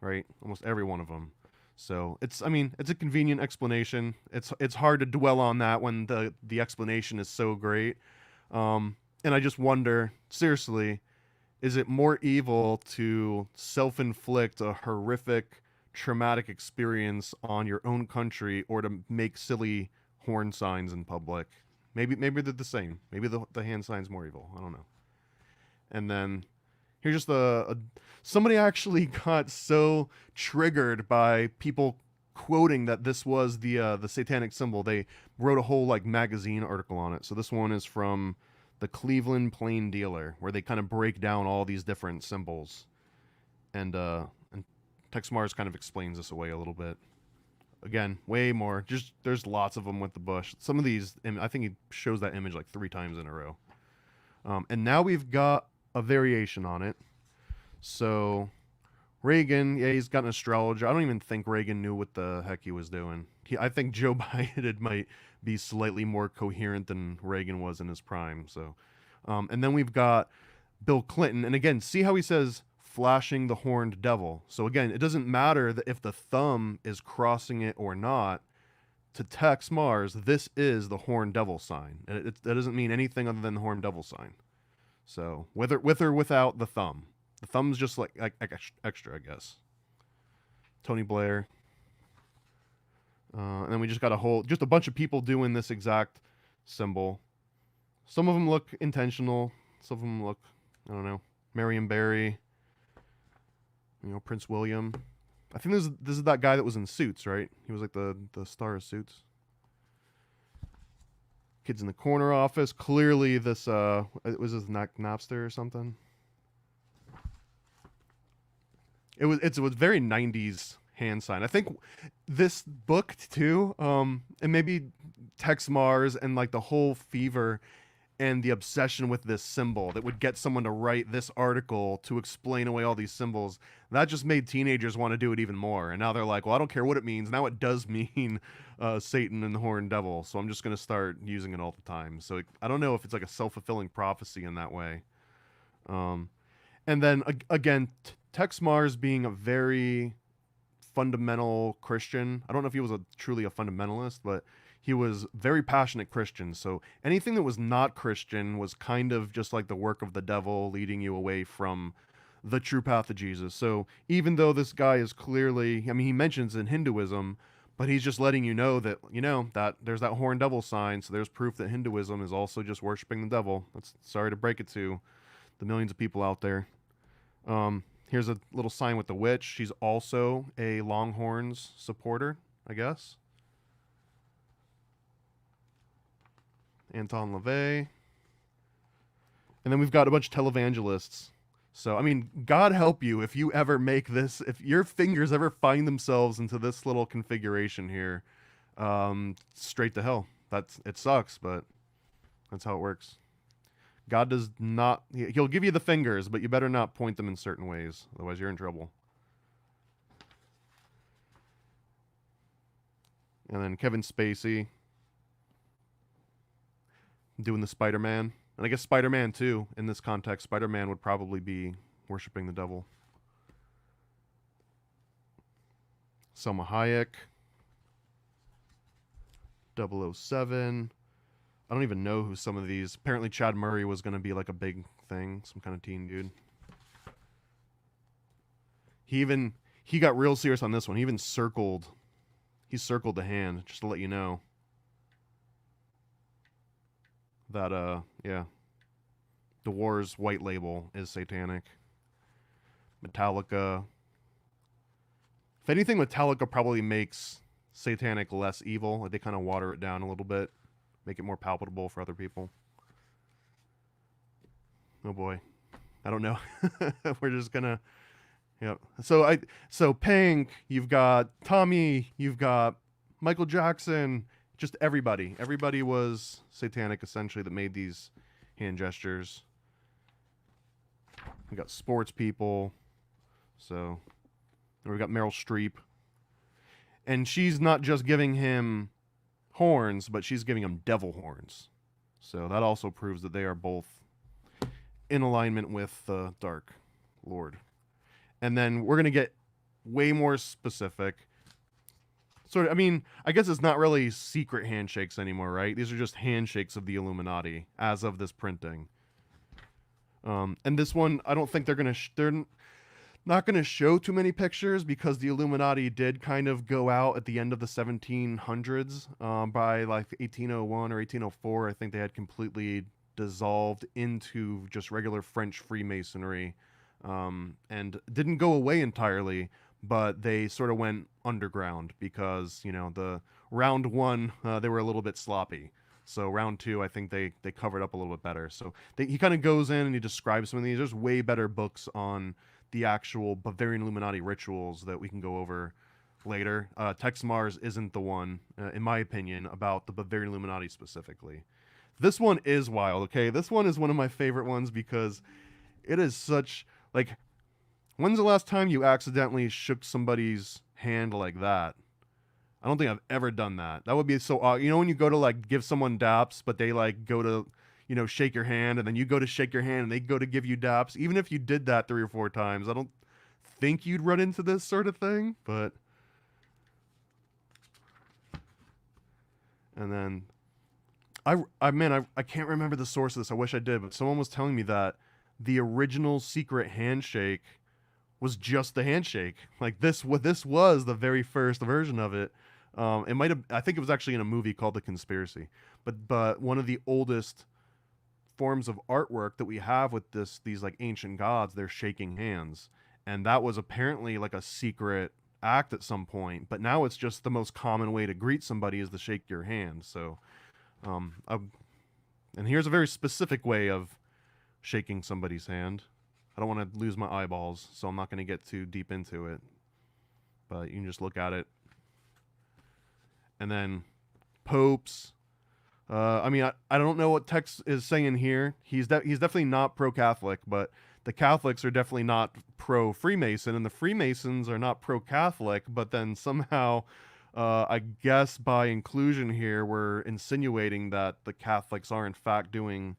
right? Almost every one of them. So it's a convenient explanation. It's hard to dwell on that when the explanation is so great. And I just wonder, seriously, is it more evil to self-inflict a horrific, traumatic experience on your own country, or to make silly horn signs in public? Maybe they're the same. Maybe the hand sign's more evil. I don't know. And then here's just somebody actually got so triggered by people quoting that this was the satanic symbol. They wrote a whole like magazine article on it. So this one is from the Cleveland Plain Dealer, where they kind of break down all these different symbols, and Texe Marrs kind of explains this away a little bit. Again, way more. Just there's lots of them with the bush. Some of these, I think he shows that image like 3 times in a row. And now we've got a variation on it. So Reagan, yeah, he's got an astrologer. I don't even think Reagan knew what the heck he was doing. I think Joe Biden might be slightly more coherent than Reagan was in his prime. So, and then we've got Bill Clinton. And again, see how he says flashing the horned devil. So again, it doesn't matter that if the thumb is crossing it or not. To Texe Marrs, this is the horned devil sign. That doesn't mean anything other than the horned devil sign. So with or without the thumb. The thumb's just like extra, I guess. Tony Blair. And then we just got just a bunch of people doing this exact symbol. Some of them look intentional. Some of them look, I don't know, Marion Barry. You know, Prince William. I think this is that guy that was in Suits, right? He was like the star of Suits. Kids in the Corner office. Clearly this, it was this Napster or something. It was very 90s hand sign. I think this book too, and maybe Texe Marrs and like the whole fever and the obsession with this symbol that would get someone to write this article to explain away all these symbols, that just made teenagers want to do it even more. And now they're like, well, I don't care what it means. Now it does mean Satan and the horned devil. So I'm just going to start using it all the time. So I don't know if it's like a self-fulfilling prophecy in that way. And then again, Texe Marrs being a very fundamental Christian. I don't know if he was truly a fundamentalist, but he was very passionate Christian. So anything that was not Christian was kind of just like the work of the devil, leading you away from the true path of Jesus. So even though this guy is clearly, I mean, he mentions in Hinduism, but he's just letting you know that, that there's that horned devil sign. So there's proof that Hinduism is also just worshiping the devil. That's sorry to break it to the millions of people out there. Here's a little sign with the witch. She's also a Longhorns supporter, I guess. Anton LaVey. And then we've got a bunch of televangelists. So, I mean, God help you if you ever make this, if your fingers ever find themselves into this little configuration here, straight to hell. It sucks, but that's how it works. God does not, he'll give you the fingers, but you better not point them in certain ways. Otherwise, you're in trouble. And then Kevin Spacey doing the Spider-Man. And I guess Spider-Man, too, in this context. Spider-Man would probably be worshiping the devil. Selma Hayek. 007. I don't even know who some of these... Apparently Chad Murray was going to be like a big thing. Some kind of teen dude. He got real serious on this one. He even circled... He circled the hand, just to let you know. That, yeah. The War's white label is satanic. Metallica. If anything, Metallica probably makes satanic less evil. Like they kind of water it down a little bit. Make it more palatable for other people. Oh boy. I don't know. We're just gonna... Yep. So Pink, you've got Tommy, you've got Michael Jackson, just everybody. Everybody was satanic, essentially, that made these hand gestures. We got sports people. So, and we got Meryl Streep. And she's not just giving him horns, but she's giving him devil horns. So that also proves that they are both in alignment with the Dark Lord. And then we're going to get way more specific. Sort of, I mean, I guess it's not really secret handshakes anymore, right? These are just handshakes of the Illuminati as of this printing. And this one, I don't think they're not going to show too many pictures because the Illuminati did kind of go out at the end of the 1700s. By like 1801 or 1804, I think they had completely dissolved into just regular French Freemasonry. And didn't go away entirely, but they sort of went underground because, you know, the round one, they were a little bit sloppy. So round two, I think they covered up a little bit better. So he kind of goes in and he describes some of these. There's way better books on the actual Bavarian Illuminati rituals that we can go over later. Texe Marrs isn't the one, in my opinion, about the Bavarian Illuminati specifically. This one is wild, okay? This one is one of my favorite ones because it is such, like, when's the last time you accidentally shook somebody's hand like that? I don't think I've ever done that. That would be so odd. You know when you go to, like, give someone daps, but they, like, go to, you know, shake your hand, and then you go to shake your hand, and they go to give you daps? Even if you did that 3 or 4 times, I don't think you'd run into this sort of thing, but... And then... I can't remember the source of this. I wish I did, but someone was telling me that the original secret handshake was just the handshake. Like this was the very first version of it. It might have, I think it was actually in a movie called The Conspiracy. But one of the oldest forms of artwork that we have with these like ancient gods, they're shaking hands. And that was apparently like a secret act at some point, but now it's just the most common way to greet somebody is to shake your hand. So and here's a very specific way of shaking somebody's hand. I don't want to lose my eyeballs, so I'm not going to get too deep into it. But you can just look at it. And then popes. I mean, I don't know what Texe is saying here. He's definitely not pro-Catholic, but the Catholics are definitely not pro-Freemason, and the Freemasons are not pro-Catholic, but then somehow... I guess by inclusion here, we're insinuating that the Catholics are in fact doing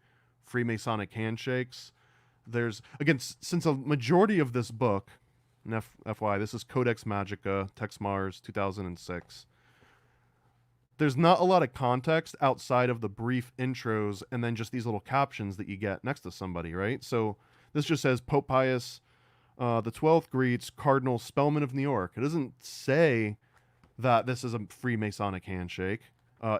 Freemasonic handshakes. There's, again, since a majority of this book, and FYI, this is Codex Magica, Texe Marrs, 2006, there's not a lot of context outside of the brief intros and then just these little captions that you get next to somebody, right? So this just says, Pope Pius the 12th greets Cardinal Spellman of New York. It doesn't say... that this is a Freemasonic handshake.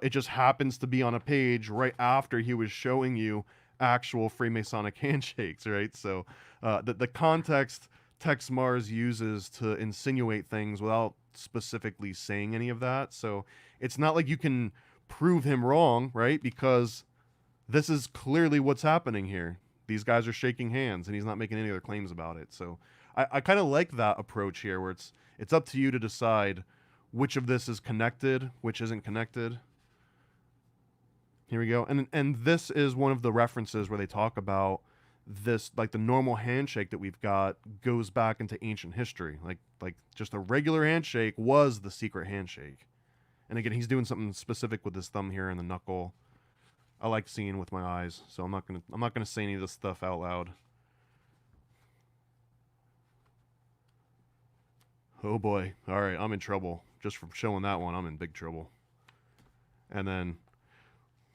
It just happens to be on a page right after he was showing you actual Freemasonic handshakes, right? So the context Texe Marrs uses to insinuate things without specifically saying any of that. So it's not like you can prove him wrong, right? Because this is clearly what's happening here. These guys are shaking hands, and he's not making any other claims about it. So I kind of like that approach here, where it's up to you to decide which of this is connected, which isn't connected. Here we go. And this is one of the references where they talk about this, like the normal handshake that we've got goes back into ancient history. Like just a regular handshake was the secret handshake. And again, he's doing something specific with his thumb here and the knuckle. I like seeing with my eyes, so I'm not gonna say any of this stuff out loud. Oh boy. All right, I'm in trouble. Just from showing that one, I'm in big trouble. And then,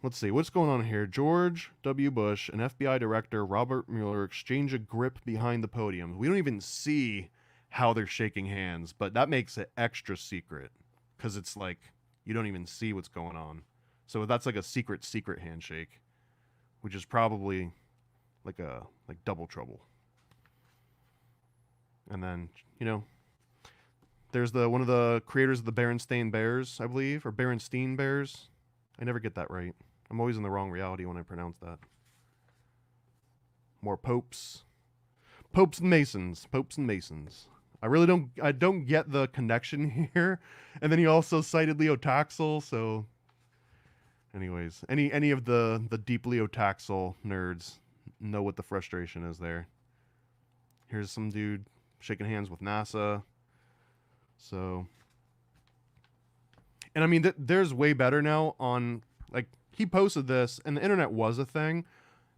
let's see, what's going on here? George W. Bush and FBI Director Robert Mueller exchange a grip behind the podium. We don't even see how they're shaking hands, but that makes it extra secret. Because it's like, you don't even see what's going on. So that's like a secret handshake. Which is probably like double trouble. And then, you know... there's one of the creators of the Berenstain Bears, I believe, or Berenstein Bears. I never get that right. I'm always in the wrong reality when I pronounce that. More popes. Popes and Masons. Popes and Masons. I don't get the connection here. And then he also cited Leotaxil, so... anyways, any of the deep Leotaxil nerds know what the frustration is there. Here's some dude shaking hands with NASA. So, and I mean, there's way better now on, like, he posted this, and the internet was a thing,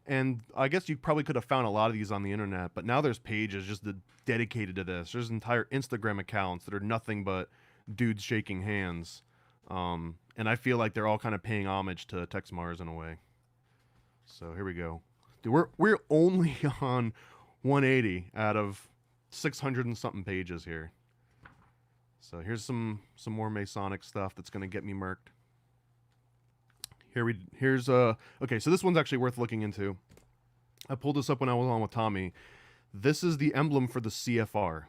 and I guess you probably could have found a lot of these on the internet, but now there's pages just dedicated to this. There's entire Instagram accounts that are nothing but dudes shaking hands, and I feel like they're all kind of paying homage to Texe Marrs in a way. So here we go. Dude, we're only on 180 out of 600 and something pages here. So here's some more Masonic stuff that's going to get me murked. Here's okay, so this one's actually worth looking into. I pulled this up when I was on with Tommy. This is the emblem for the CFR.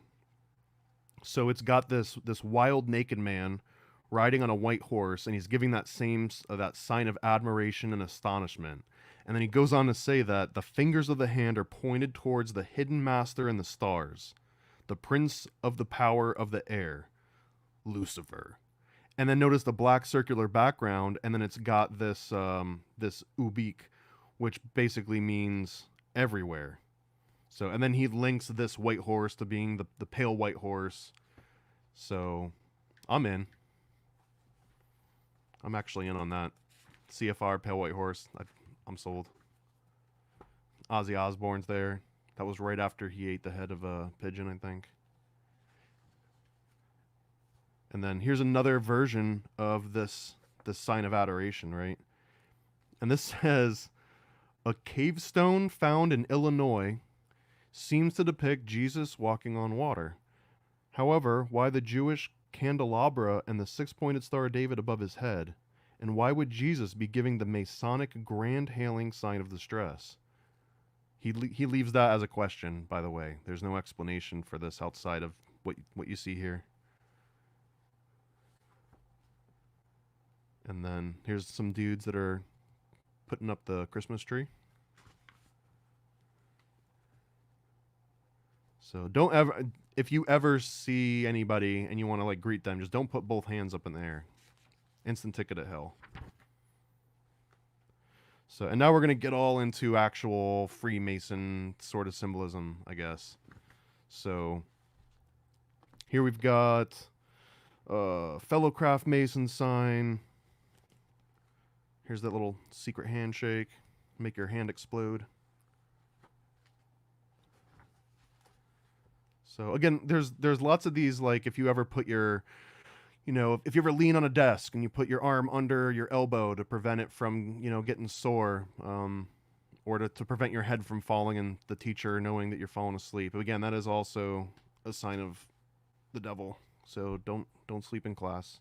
So it's got this wild naked man riding on a white horse, and he's giving that same that sign of admiration and astonishment. And then he goes on to say that the fingers of the hand are pointed towards the hidden master in the stars, the prince of the power of the air, Lucifer. And then notice the black circular background, and then it's got this ubik, which basically means everywhere. So, and then he links this white horse to being the pale white horse. So, I'm in. I'm actually in on that. CFR, pale white horse. I'm sold. Ozzy Osbourne's there. That was right after he ate the head of a pigeon, I think. And then here's another version of this sign of adoration, right? And this says, a cave stone found in Illinois seems to depict Jesus walking on water. However, why the Jewish candelabra and the six-pointed Star of David above his head? And why would Jesus be giving the Masonic grand hailing sign of distress? He leaves that as a question, by the way. There's no explanation for this outside of what you see here. And then here's some dudes that are putting up the Christmas tree. So don't ever, if you ever see anybody and you want to like greet them, just don't put both hands up in the air. Instant ticket to hell. So, and now we're going to get all into actual Freemason sort of symbolism, I guess. So here we've got fellow craft mason sign. Here's that little secret handshake. Make your hand explode. So again, there's lots of these, like if you ever put your, you know, if you ever lean on a desk and you put your arm under your elbow to prevent it from, you know, getting sore, or to prevent your head from falling and the teacher knowing that you're falling asleep. Again, that is also a sign of the devil. So don't sleep in class.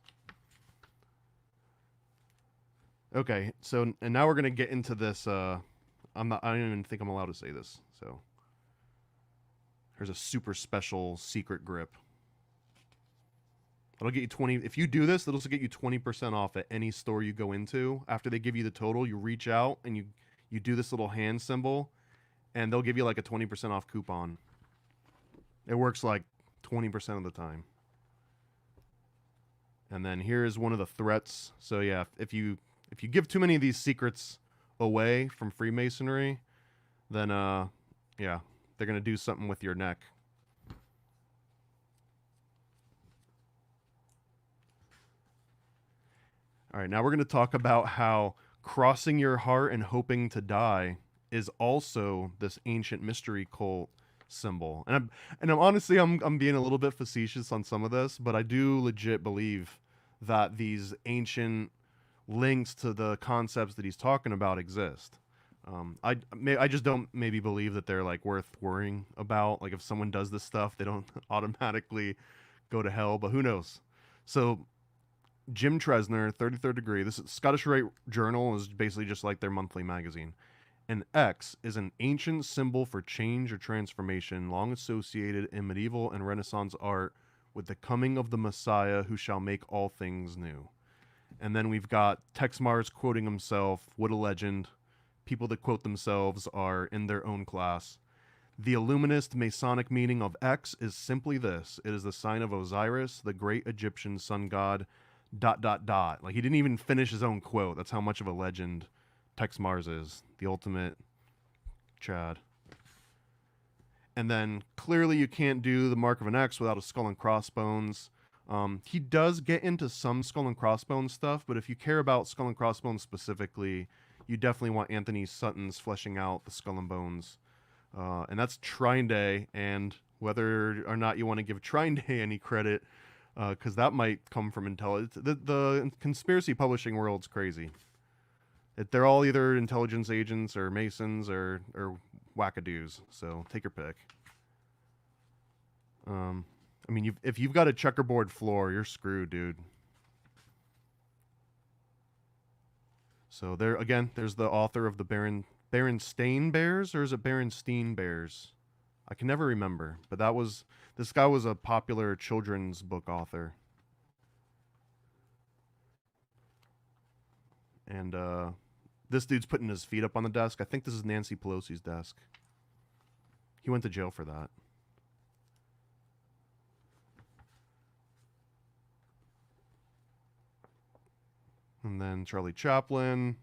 Okay, so and now we're gonna get into this. I don't even think I'm allowed to say this. So here's a super special secret grip. It'll get you 20. If you do this, it'll get you 20% off at any store you go into. After they give you the total, you reach out and you do this little hand symbol, and they'll give you like a 20% off coupon. It works like 20% of the time. And then here is one of the threats. So yeah, if you give too many of these secrets away from Freemasonry, then yeah, they're gonna do something with your neck. All right, now we're going to talk about how crossing your heart and hoping to die is also this ancient mystery cult symbol. And I'm honestly I'm being a little bit facetious on some of this, but I do legit believe that these ancient links to the concepts that he's talking about exist. I just don't maybe believe that they're like worth worrying about. Like if someone does this stuff, they don't automatically go to hell, but who knows? So Jim Tresner, 33rd Degree. This is Scottish Rite Journal is basically just like their monthly magazine. An X is an ancient symbol for change or transformation, long associated in medieval and Renaissance art with the coming of the Messiah who shall make all things new. And then we've got Texe Marrs quoting himself. What a legend. People that quote themselves are in their own class. The Illuminist Masonic meaning of X is simply this. It is the sign of Osiris, the great Egyptian sun god, ... Like he didn't even finish his own quote. That's how much of a legend Texe Marrs is. The ultimate Chad. And then clearly you can't do the mark of an X without a skull and crossbones. He does get into some skull and crossbones stuff, but if you care about skull and crossbones specifically, you definitely want Anthony Sutton's fleshing out the skull and bones. And that's Trine Day, and whether or not you want to give Trine Day any credit, because that might come from intelligence. The conspiracy publishing world's crazy. They're all either intelligence agents or Masons or wackadoos. So take your pick. I mean, if you've got a checkerboard floor, you're screwed, dude. So there again, there's the author of the Berenstain Bears, or is it Berenstein Bears? I can never remember, but this guy was a popular children's book author. And this dude's putting his feet up on the desk. I think this is Nancy Pelosi's desk. He went to jail for that. And then Charlie Chaplin.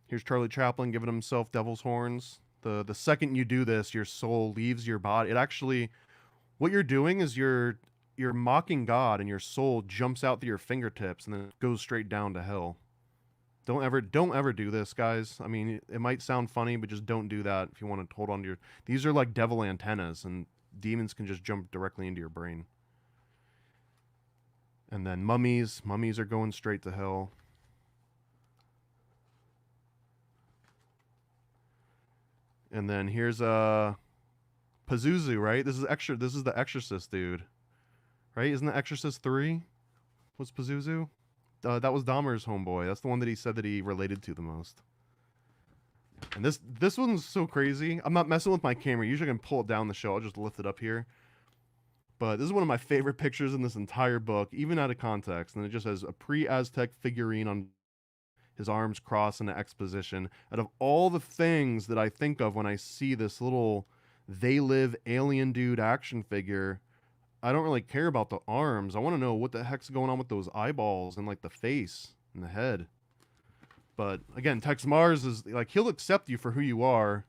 Here's Charlie Chaplin giving himself devil's horns. The second you do this, your soul leaves your body. It actually, what you're doing is you're mocking God, and your soul jumps out through your fingertips and then it goes straight down to hell. Don't ever do this, guys. I mean, it might sound funny, but just don't do that if you want to hold on to your... These are like devil antennas, and demons can just jump directly into your brain. And then mummies. Mummies are going straight to hell. And then here's Pazuzu, right? This is the Exorcist dude. Right? Isn't the Exorcist 3? Was Pazuzu? That was Dahmer's homeboy. That's the one that he said that he related to the most. And this one's so crazy. I'm not messing with my camera. Usually I can pull it down the show. I'll just lift it up here. But this is one of my favorite pictures in this entire book, even out of context. And it just has a pre-Aztec figurine on his arms crossed in an X position. Out of all the things that I think of when I see this little They Live alien dude action figure, I don't really care about the arms. I want to know what the heck's going on with those eyeballs and like the face and the head. But again, Texe Marrs is like, he'll accept you for who you are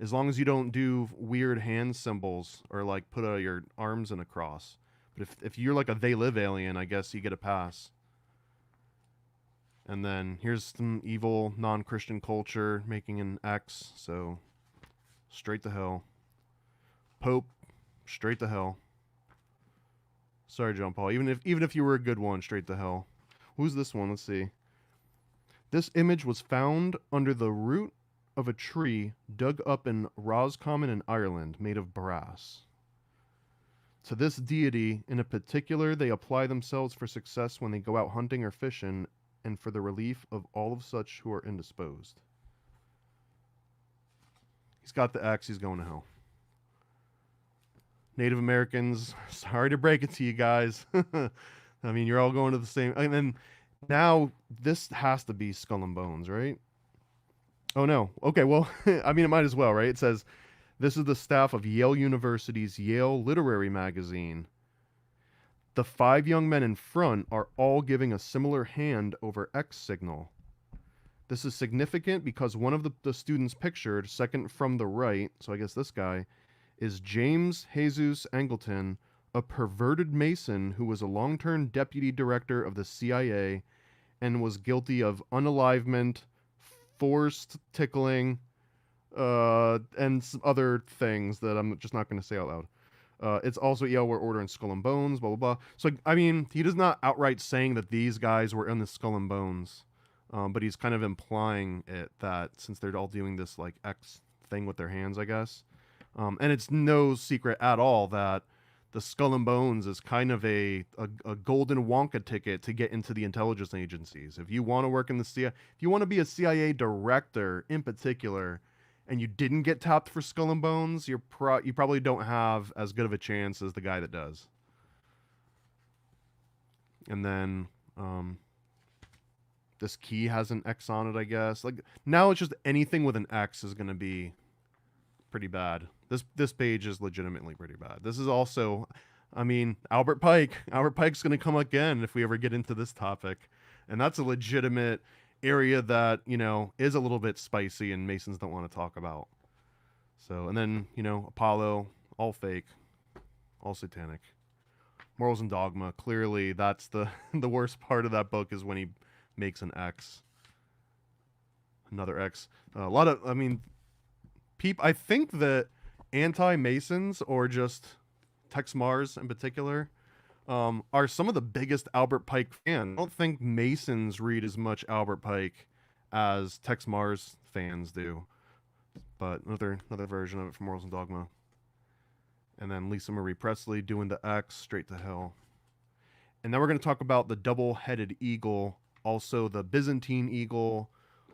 as long as you don't do weird hand symbols or like put your arms in a cross. But if you're like a They Live alien, I guess you get a pass. And then here's some evil non-Christian culture making an X, so straight to hell. Pope, straight to hell. Sorry, John Paul. Even if you were a good one, straight to hell. Who's this one? Let's see. This image was found under the root of a tree dug up in Roscommon in Ireland, made of brass. To this deity, in a particular, they apply themselves for success when they go out hunting or fishing, and for the relief of all of such who are indisposed. He's got the X, he's going to hell. Native Americans, sorry to break it to you guys. I mean, you're all going to the same... And then now, this has to be Skull and Bones, right? Oh, no. Okay, well, I mean, it might as well, right? It says, this is the staff of Yale University's Yale Literary Magazine. The 5 young men in front are all giving a similar hand over X signal. This is significant because one of the students pictured, second from the right, so I guess this guy, is James Jesus Angleton, a perverted Mason who was a long-term deputy director of the CIA and was guilty of unalivement, forced tickling, and some other things that I'm just not going to say out loud. It's also Yale we're ordering Skull and Bones, blah, blah, blah. So, I mean, he does not outright saying that these guys were in the Skull and Bones, but he's kind of implying it that since they're all doing this, like, X thing with their hands, I guess. And it's no secret at all that the Skull and Bones is kind of a golden Wonka ticket to get into the intelligence agencies. If you want to work in the CIA, if you want to be a CIA director in particular, and you didn't get tapped for Skull and Bones, you probably don't have as good of a chance as the guy that does. And then this key has an X on it, I guess. Like now, it's just anything with an X is going to be pretty bad. This page is legitimately pretty bad. This is also, I mean, Albert Pike. Albert Pike's going to come again if we ever get into this topic, and that's a legitimate area that, you know, is a little bit spicy and Masons don't want to talk about. So, and then, you know, Apollo, all fake, all satanic. Morals and Dogma, clearly that's the the worst part of that book is when he makes an X. Another X. A lot of, I mean, I think that anti-Masons, or just Texe Marrs in particular, are some of the biggest Albert Pike fans. I don't think Masons read as much Albert Pike as Texe Marrs fans do. But another version of it from Morals and Dogma. And then Lisa Marie Presley doing the X, straight to hell. And now we're going to talk about the double-headed eagle, also the Byzantine eagle,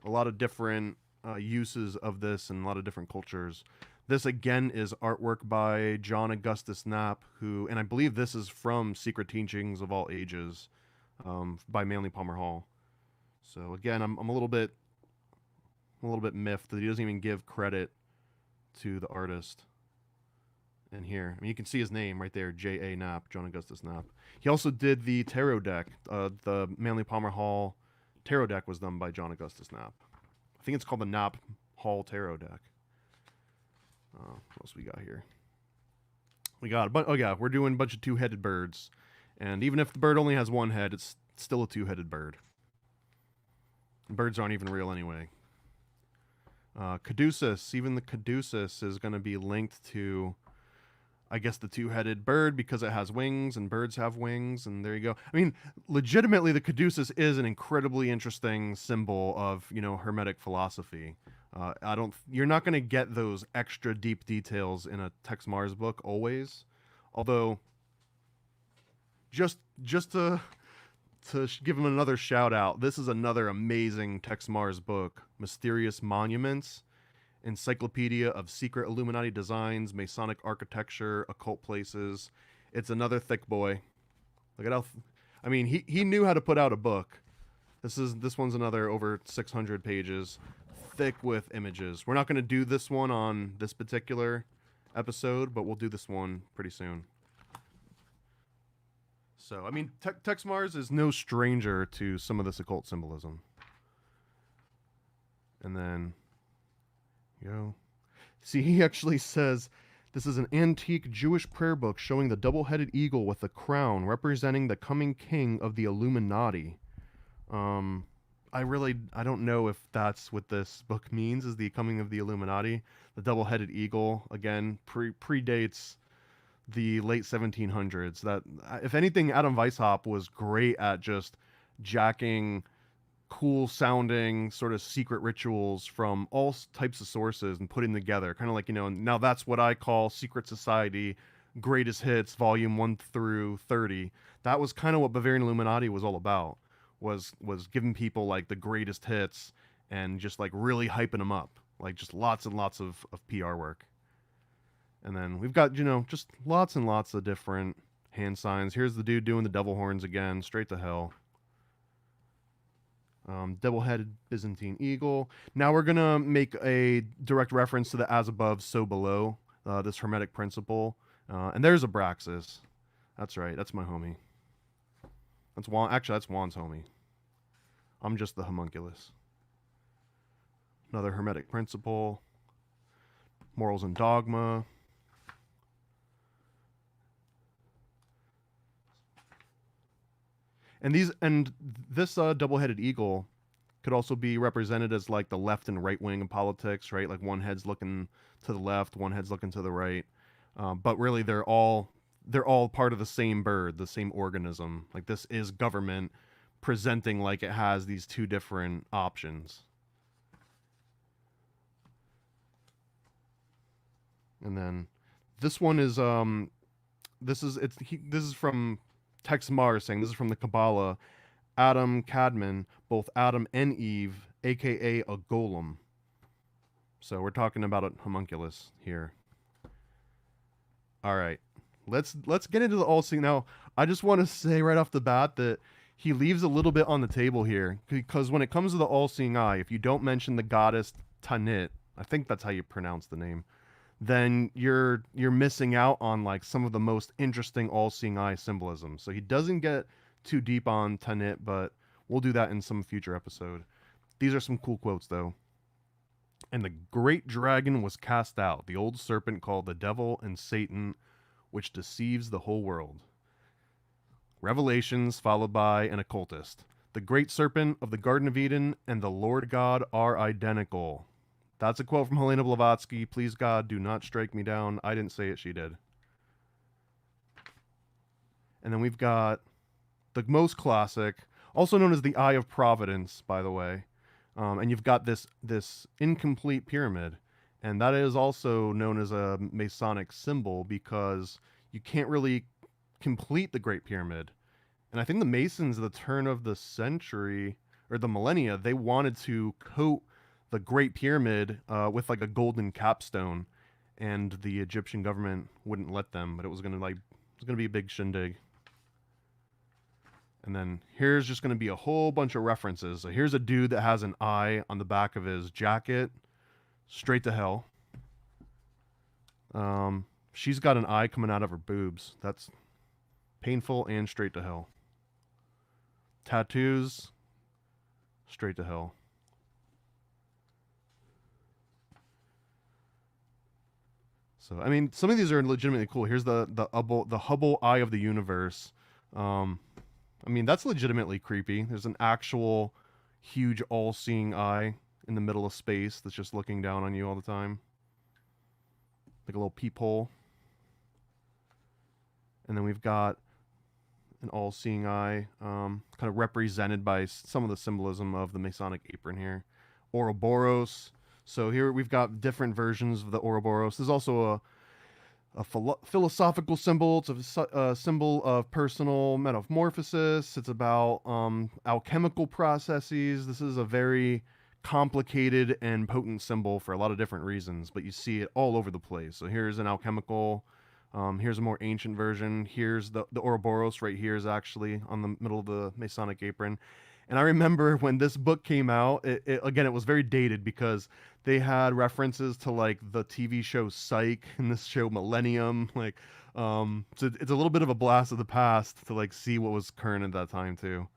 a lot of different uses of this in a lot of different cultures. This again is artwork by John Augustus Knapp, who, and I believe this is from Secret Teachings of All Ages, by Manly Palmer Hall. So again, I'm a little bit miffed that he doesn't even give credit to the artist in here. I mean, you can see his name right there, J.A. Knapp, John Augustus Knapp. He also did the tarot deck. The Manly Palmer Hall tarot deck was done by John Augustus Knapp. I think it's called the Knapp Hall tarot deck. What else we got here? We got we're doing a bunch of two-headed birds. And even if the bird only has one head, it's still a two-headed bird. Birds aren't even real anyway. Caduceus, even the caduceus is going to be linked to, I guess, the two-headed bird because it has wings and birds have wings, and there you go. I mean, legitimately, the caduceus is an incredibly interesting symbol of, Hermetic philosophy. You're not going to get those extra deep details in a Texe Marrs book always. Although, just to give him another shout out, this is another amazing Texe Marrs book, Mysterious Monuments, Encyclopedia of Secret Illuminati Designs, Masonic Architecture, Occult Places. It's another thick boy. Look at how, he knew how to put out a book. This one's another over 600 pages. Thick with images. We're not going to do this one on this particular episode, but we'll do this one pretty soon. So, Texe Marrs is no stranger to some of this occult symbolism. And then, see, he actually says, this is an antique Jewish prayer book showing the double-headed eagle with a crown representing the coming king of the Illuminati. I don't know if that's what this book means, is the coming of the Illuminati. The double-headed eagle, again, predates the late 1700s. That, if anything, Adam Weishaupt was great at just jacking cool-sounding sort of secret rituals from all types of sources and putting them together. Kind of like, now that's what I call Secret Society Greatest Hits, Volume 1 through 30. That was kind of what Bavarian Illuminati was all about. Was giving people like the greatest hits and just like really hyping them up, like just lots and lots of PR work. And then we've got, just lots and lots of different hand signs. Here's the dude doing the devil horns again, straight to hell. Double-headed Byzantine eagle. Now we're gonna make a direct reference to the as above, so below, this Hermetic principle. And there's Abraxas. That's right, that's my homie. That's Juan. Actually, that's Juan's homie. I'm just the homunculus. Another Hermetic principle. Morals and dogma. And this double-headed eagle could also be represented as like the left and right wing of politics, right? Like one head's looking to the left, one head's looking to the right. But really, they're all part of the same bird, the same organism. Like this is government presenting like it has these two different options. And then this one is this is from Texe Marrs saying this is from the Kabbalah, Adam Kadmon, both Adam and Eve, aka a golem. So we're talking about a homunculus here. All right. Let's get into the all-seeing. Now, I just want to say right off the bat that he leaves a little bit on the table here, because when it comes to the all-seeing eye, if you don't mention the goddess Tanit, I think that's how you pronounce the name, then you're missing out on like some of the most interesting all-seeing eye symbolism. So he doesn't get too deep on Tanit, but we'll do that in some future episode. These are some cool quotes though. And the great dragon was cast out, the old serpent called the devil and Satan, which deceives the whole world. Revelations followed by an occultist. The great serpent of the Garden of Eden and the Lord God are identical. That's a quote from Helena Blavatsky. Please God, do not strike me down. I didn't say it, she did. And then we've got the most classic, also known as the Eye of Providence, by the way. And you've got this incomplete pyramid. And that is also known as a Masonic symbol because you can't really complete the Great Pyramid. And I think the Masons at the turn of the century, or the millennia, they wanted to coat the Great Pyramid with like a golden capstone. and the Egyptian government wouldn't let them, but it was gonna be a big shindig. And then here's just gonna be a whole bunch of references. So here's a dude that has an eye on the back of his jacket. Straight to hell. She's got an eye coming out of her boobs. That's painful and straight to hell. Tattoos. Straight to hell. So, I mean, some of these are legitimately cool. Here's the Hubble Eye of the Universe. I mean, that's legitimately creepy. There's an actual huge all-seeing eye in the middle of space that's just looking down on you all the time. Like a little peephole. And then we've got an all-seeing eye, kind of represented by some of the symbolism of the Masonic apron here. Ouroboros. So here we've got different versions of the Ouroboros. There's also a philosophical symbol. It's a symbol of personal metamorphosis. It's about alchemical processes. This is a very complicated and potent symbol for a lot of different reasons, but you see it all over the place. So here's an alchemical. Here's a more ancient version. Here's the Ouroboros right here is actually on the middle of the Masonic apron. And I remember when this book came out, again, it was very dated because they had references to like the TV show Psych and this show Millennium. Like, so it's a little bit of a blast of the past to like see what was current at that time too.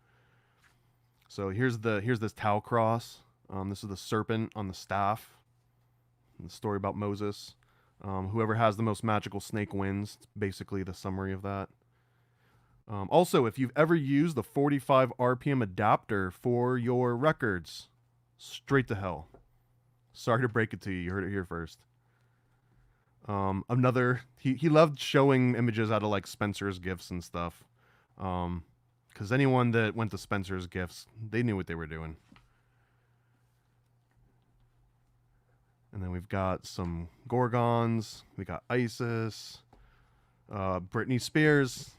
So here's this Tau cross. This is the serpent on the staff. The story about Moses. Whoever has the most magical snake wins. It's basically the summary of that. Also, if you've ever used the 45 RPM adapter for your records, straight to hell. Sorry to break it to you. You heard it here first. He loved showing images out of like Spencer's Gifts and stuff. Because anyone that went to Spencer's Gifts, they knew what they were doing. And then we've got some Gorgons. We got Isis. Britney Spears.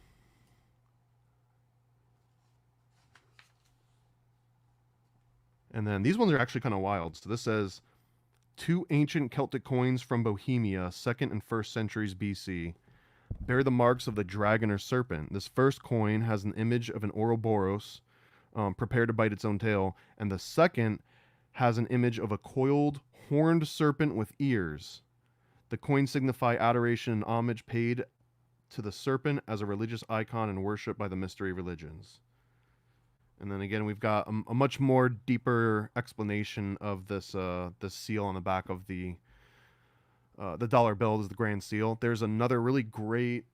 And then these ones are actually kind of wild. So this says, 2 ancient Celtic coins from Bohemia, 2nd and 1st centuries BC, bear the marks of the dragon or serpent. This first coin has an image of an Ouroboros prepared to bite its own tail, and the second has an image of a coiled, horned serpent with ears. The coins signify adoration and homage paid to the serpent as a religious icon and worship by the mystery religions. And then again, we've got a much more deeper explanation of this this seal on the back of the dollar bill. This is the Grand Seal. There's another really great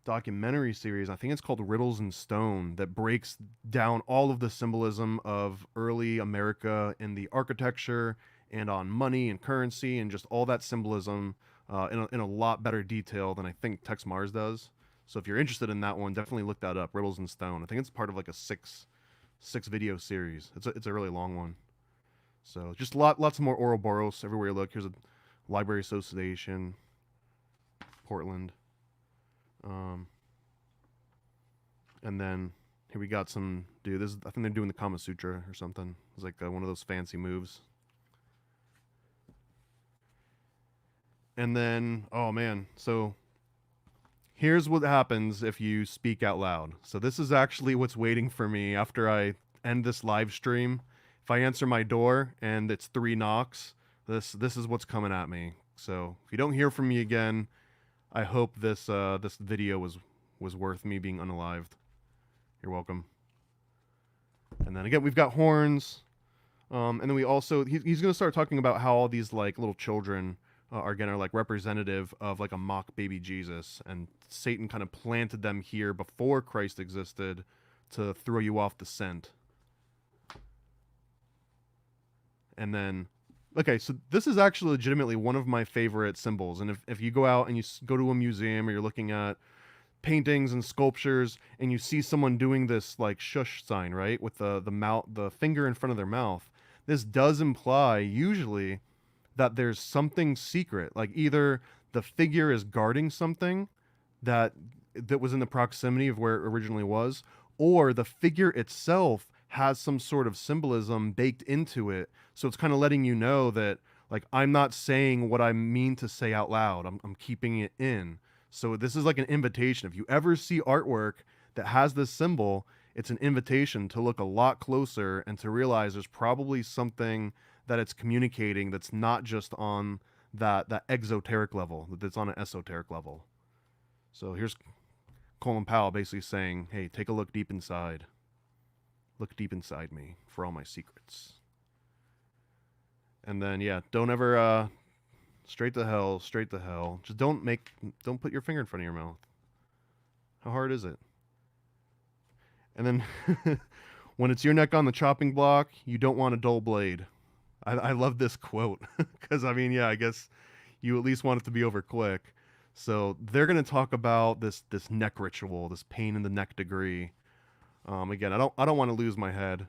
documentary series, I think it's called Riddles in Stone, that breaks down all of the symbolism of early America in the architecture and on money and currency and just all that symbolism in a lot better detail than I think Texe Marrs does. So if you're interested in that one, definitely look that up, Riddles in Stone. I think it's part of like a six video series. It's a really long one. So just lots more Ouroboros everywhere you look. Here's a Library Association, Portland. And then here we got some dude. I think they're doing the Kama Sutra or something. It's like one of those fancy moves. And then, oh man, so here's what happens if you speak out loud. So this is actually what's waiting for me after I end this live stream. If I answer my door and it's 3 knocks, this is what's coming at me. So if you don't hear from me again, I hope this this video was worth me being unalived. You're welcome. And then again, we've got horns. And then we also, he's going to start talking about how all these like little children are like representative of like a mock baby Jesus, and Satan kind of planted them here before Christ existed to throw you off the scent. And then, okay, so this is actually legitimately one of my favorite symbols. And if you go out and you go to a museum or you're looking at paintings and sculptures and you see someone doing this like shush sign, right, with the finger in front of their mouth, this does imply usually that there's something secret, like either the figure is guarding something that was in the proximity of where it originally was, or the figure itself has some sort of symbolism baked into it. So it's kind of letting you know that Like, I'm not saying what I mean to say out loud. I'm keeping it in. So this is like an invitation. If you ever see artwork that has this symbol, it's an invitation to look a lot closer and to realize there's probably something that it's communicating that's not just on that exoteric level, that's on an esoteric level. So here's Colin Powell basically saying, hey, take a look deep inside. Look deep inside me for all my secrets. And then, yeah, don't ever, straight to hell, straight to hell. Just don't put your finger in front of your mouth. How hard is it? And then, when it's your neck on the chopping block, you don't want a dull blade. I love this quote, because, I mean, yeah, I guess you at least want it to be over quick. So they're going to talk about this neck ritual, this pain in the neck degree. Again, I don't want to lose my head,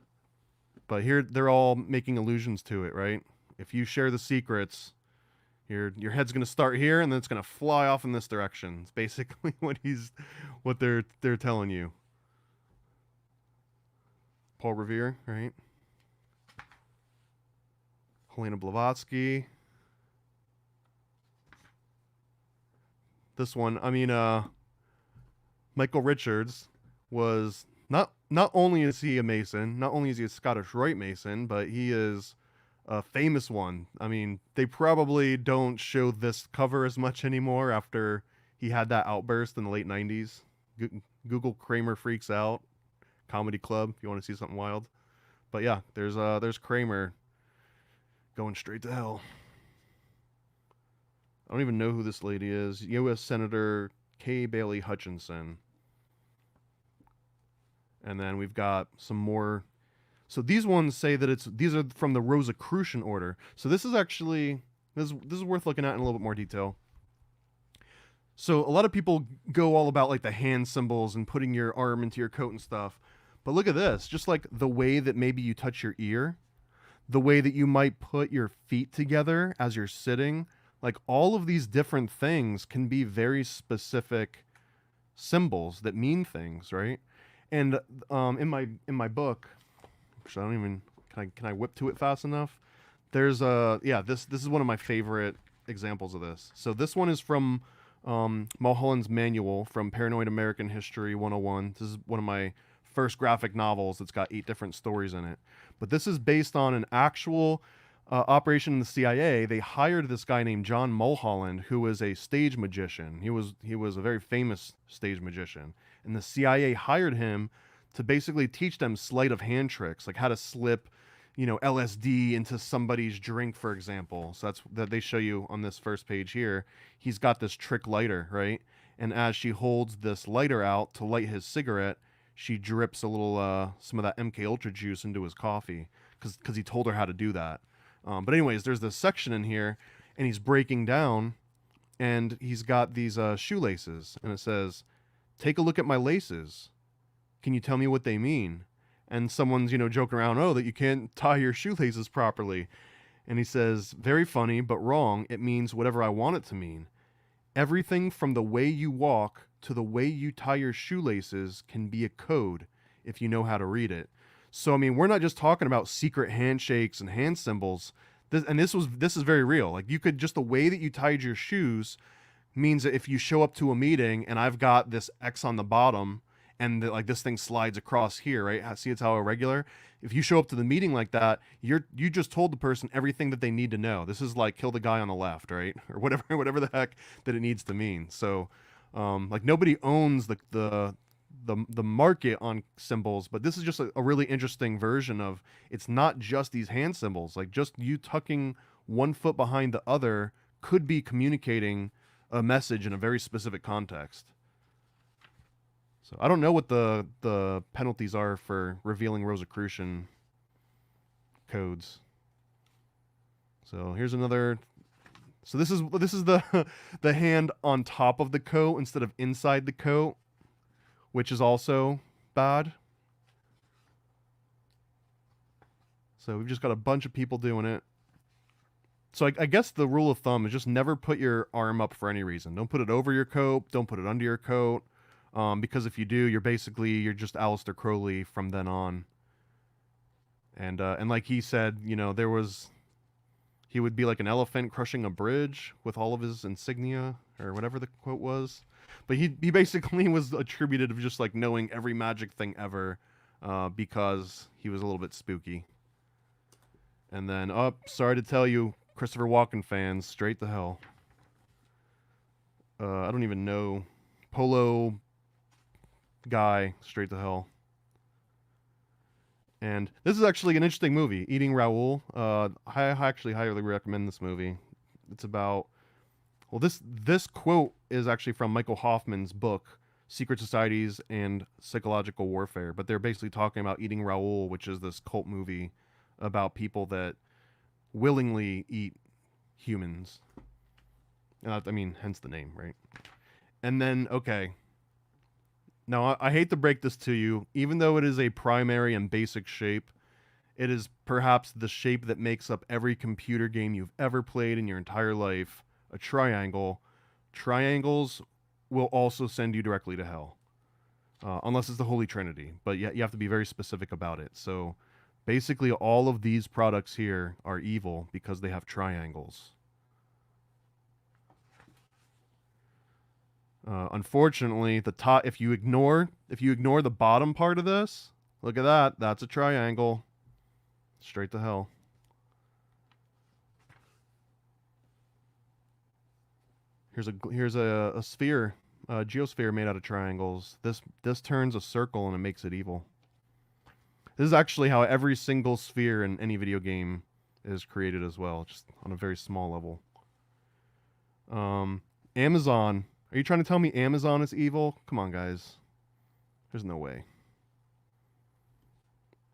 but here they're all making allusions to it, right? If you share the secrets, your head's going to start here and then it's going to fly off in this direction. It's basically what they're telling you. Paul Revere, right? Helena Blavatsky. This one, I mean, Michael Richards was not only is he a Mason, not only is he a Scottish Rite Mason, but he is a famous one. I mean, they probably don't show this cover as much anymore after he had that outburst in the late 90s. Google Kramer Freaks Out Comedy Club if you want to see something wild. But yeah, there's Kramer going straight to hell. I don't even know who this lady is. U.S. Senator Kay Bailey Hutchinson. And then we've got some more. So these ones say that these are from the Rosicrucian order. So this is actually, this is worth looking at in a little bit more detail. So a lot of people go all about like the hand symbols and putting your arm into your coat and stuff. But look at this, just like the way that maybe you touch your ear, the way that you might put your feet together as you're sitting, like all of these different things can be very specific symbols that mean things, right? And in my book, which I don't even, can I whip to it fast enough? There's this is one of my favorite examples of this. So this one is from Mulholland's Manual from Paranoid American History 101. This is one of my first graphic novels that's got 8 different stories in it. But this is based on an actual operation in the CIA. They hired this guy named John Mulholland, who was a stage magician. He was a very famous stage magician. And the CIA hired him to basically teach them sleight of hand tricks, like how to slip, LSD into somebody's drink, for example. So that they show you on this first page here. He's got this trick lighter, right? And as she holds this lighter out to light his cigarette, she drips a little, some of that MK Ultra juice into his coffee because he told her how to do that. But anyways, there's this section in here, and he's breaking down, and he's got these shoelaces, and it says, "Take a look at my laces. Can you tell me what they mean?" And someone's, joking around, "Oh, that you can't tie your shoelaces properly." And he says, "Very funny, but wrong. It means whatever I want it to mean. Everything from the way you walk to the way you tie your shoelaces can be a code if you know how to read it." So, I mean, we're not just talking about secret handshakes and hand symbols. This is very real. Like, you could, just the way that you tied your shoes means that if you show up to a meeting and I've got this X on the bottom and like this thing slides across here, right? See, it's how irregular. If you show up to the meeting like that, you just told the person everything that they need to know. This is like kill the guy on the left, right? Or whatever the heck that it needs to mean. So, like, nobody owns the market on symbols, but this is just a really interesting version of, it's not just these hand symbols. Like, just you tucking one foot behind the other could be communicating a message in a very specific context. So I don't know what the penalties are for revealing Rosicrucian codes. So here's another. So this is the the hand on top of the coat instead of inside the coat, which is also bad. So we've just got a bunch of people doing it. So I guess the rule of thumb is just never put your arm up for any reason. Don't put it over your coat. Don't put it under your coat. Because if you do, you're just Aleister Crowley from then on. And like he said, there was, he would be like an elephant crushing a bridge with all of his insignia, or whatever the quote was. But he basically was attributed of just like knowing every magic thing ever, because he was a little bit spooky. And then, oh, sorry to tell you, Christopher Walken fans, straight to hell. I don't even know. Polo guy, straight to hell. And this is actually an interesting movie, Eating Raoul. I actually highly recommend this movie. It's about, well, this quote is actually from Michael Hoffman's book, Secret Societies and Psychological Warfare. But they're basically talking about Eating Raoul, which is this cult movie about people that willingly eat humans. I mean, hence the name, right? And then, okay. Now, I hate to break this to you. Even though it is a primary and basic shape, it is perhaps the shape that makes up every computer game you've ever played in your entire life, a triangle. Triangles will also send you directly to hell. Unless it's the Holy Trinity. But you have to be very specific about it. So, basically, all of these products here are evil because they have triangles. Unfortunately, the top, if you ignore the bottom part of this, look at that. That's a triangle. Straight to hell. Here's a sphere, a geosphere made out of triangles. This turns a circle and it makes it evil. This is actually how every single sphere in any video game is created as well, just on a very small level. Amazon. Are you trying to tell me Amazon is evil? Come on, guys. There's no way.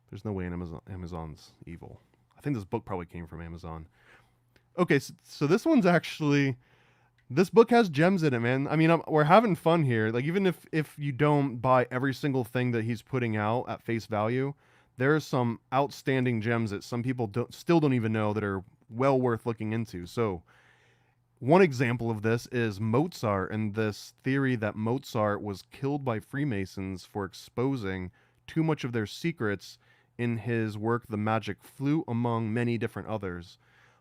There's no way Amazon's evil. I think this book probably came from Amazon. Okay, so this one's actually... This book has gems in it, man. I mean, we're having fun here. Like, even if you don't buy every single thing that he's putting out at face value, there are some outstanding gems that some people still don't even know that are well worth looking into. So... one example of this is Mozart and this theory that Mozart was killed by Freemasons for exposing too much of their secrets in his work, The Magic Flute, among many different others.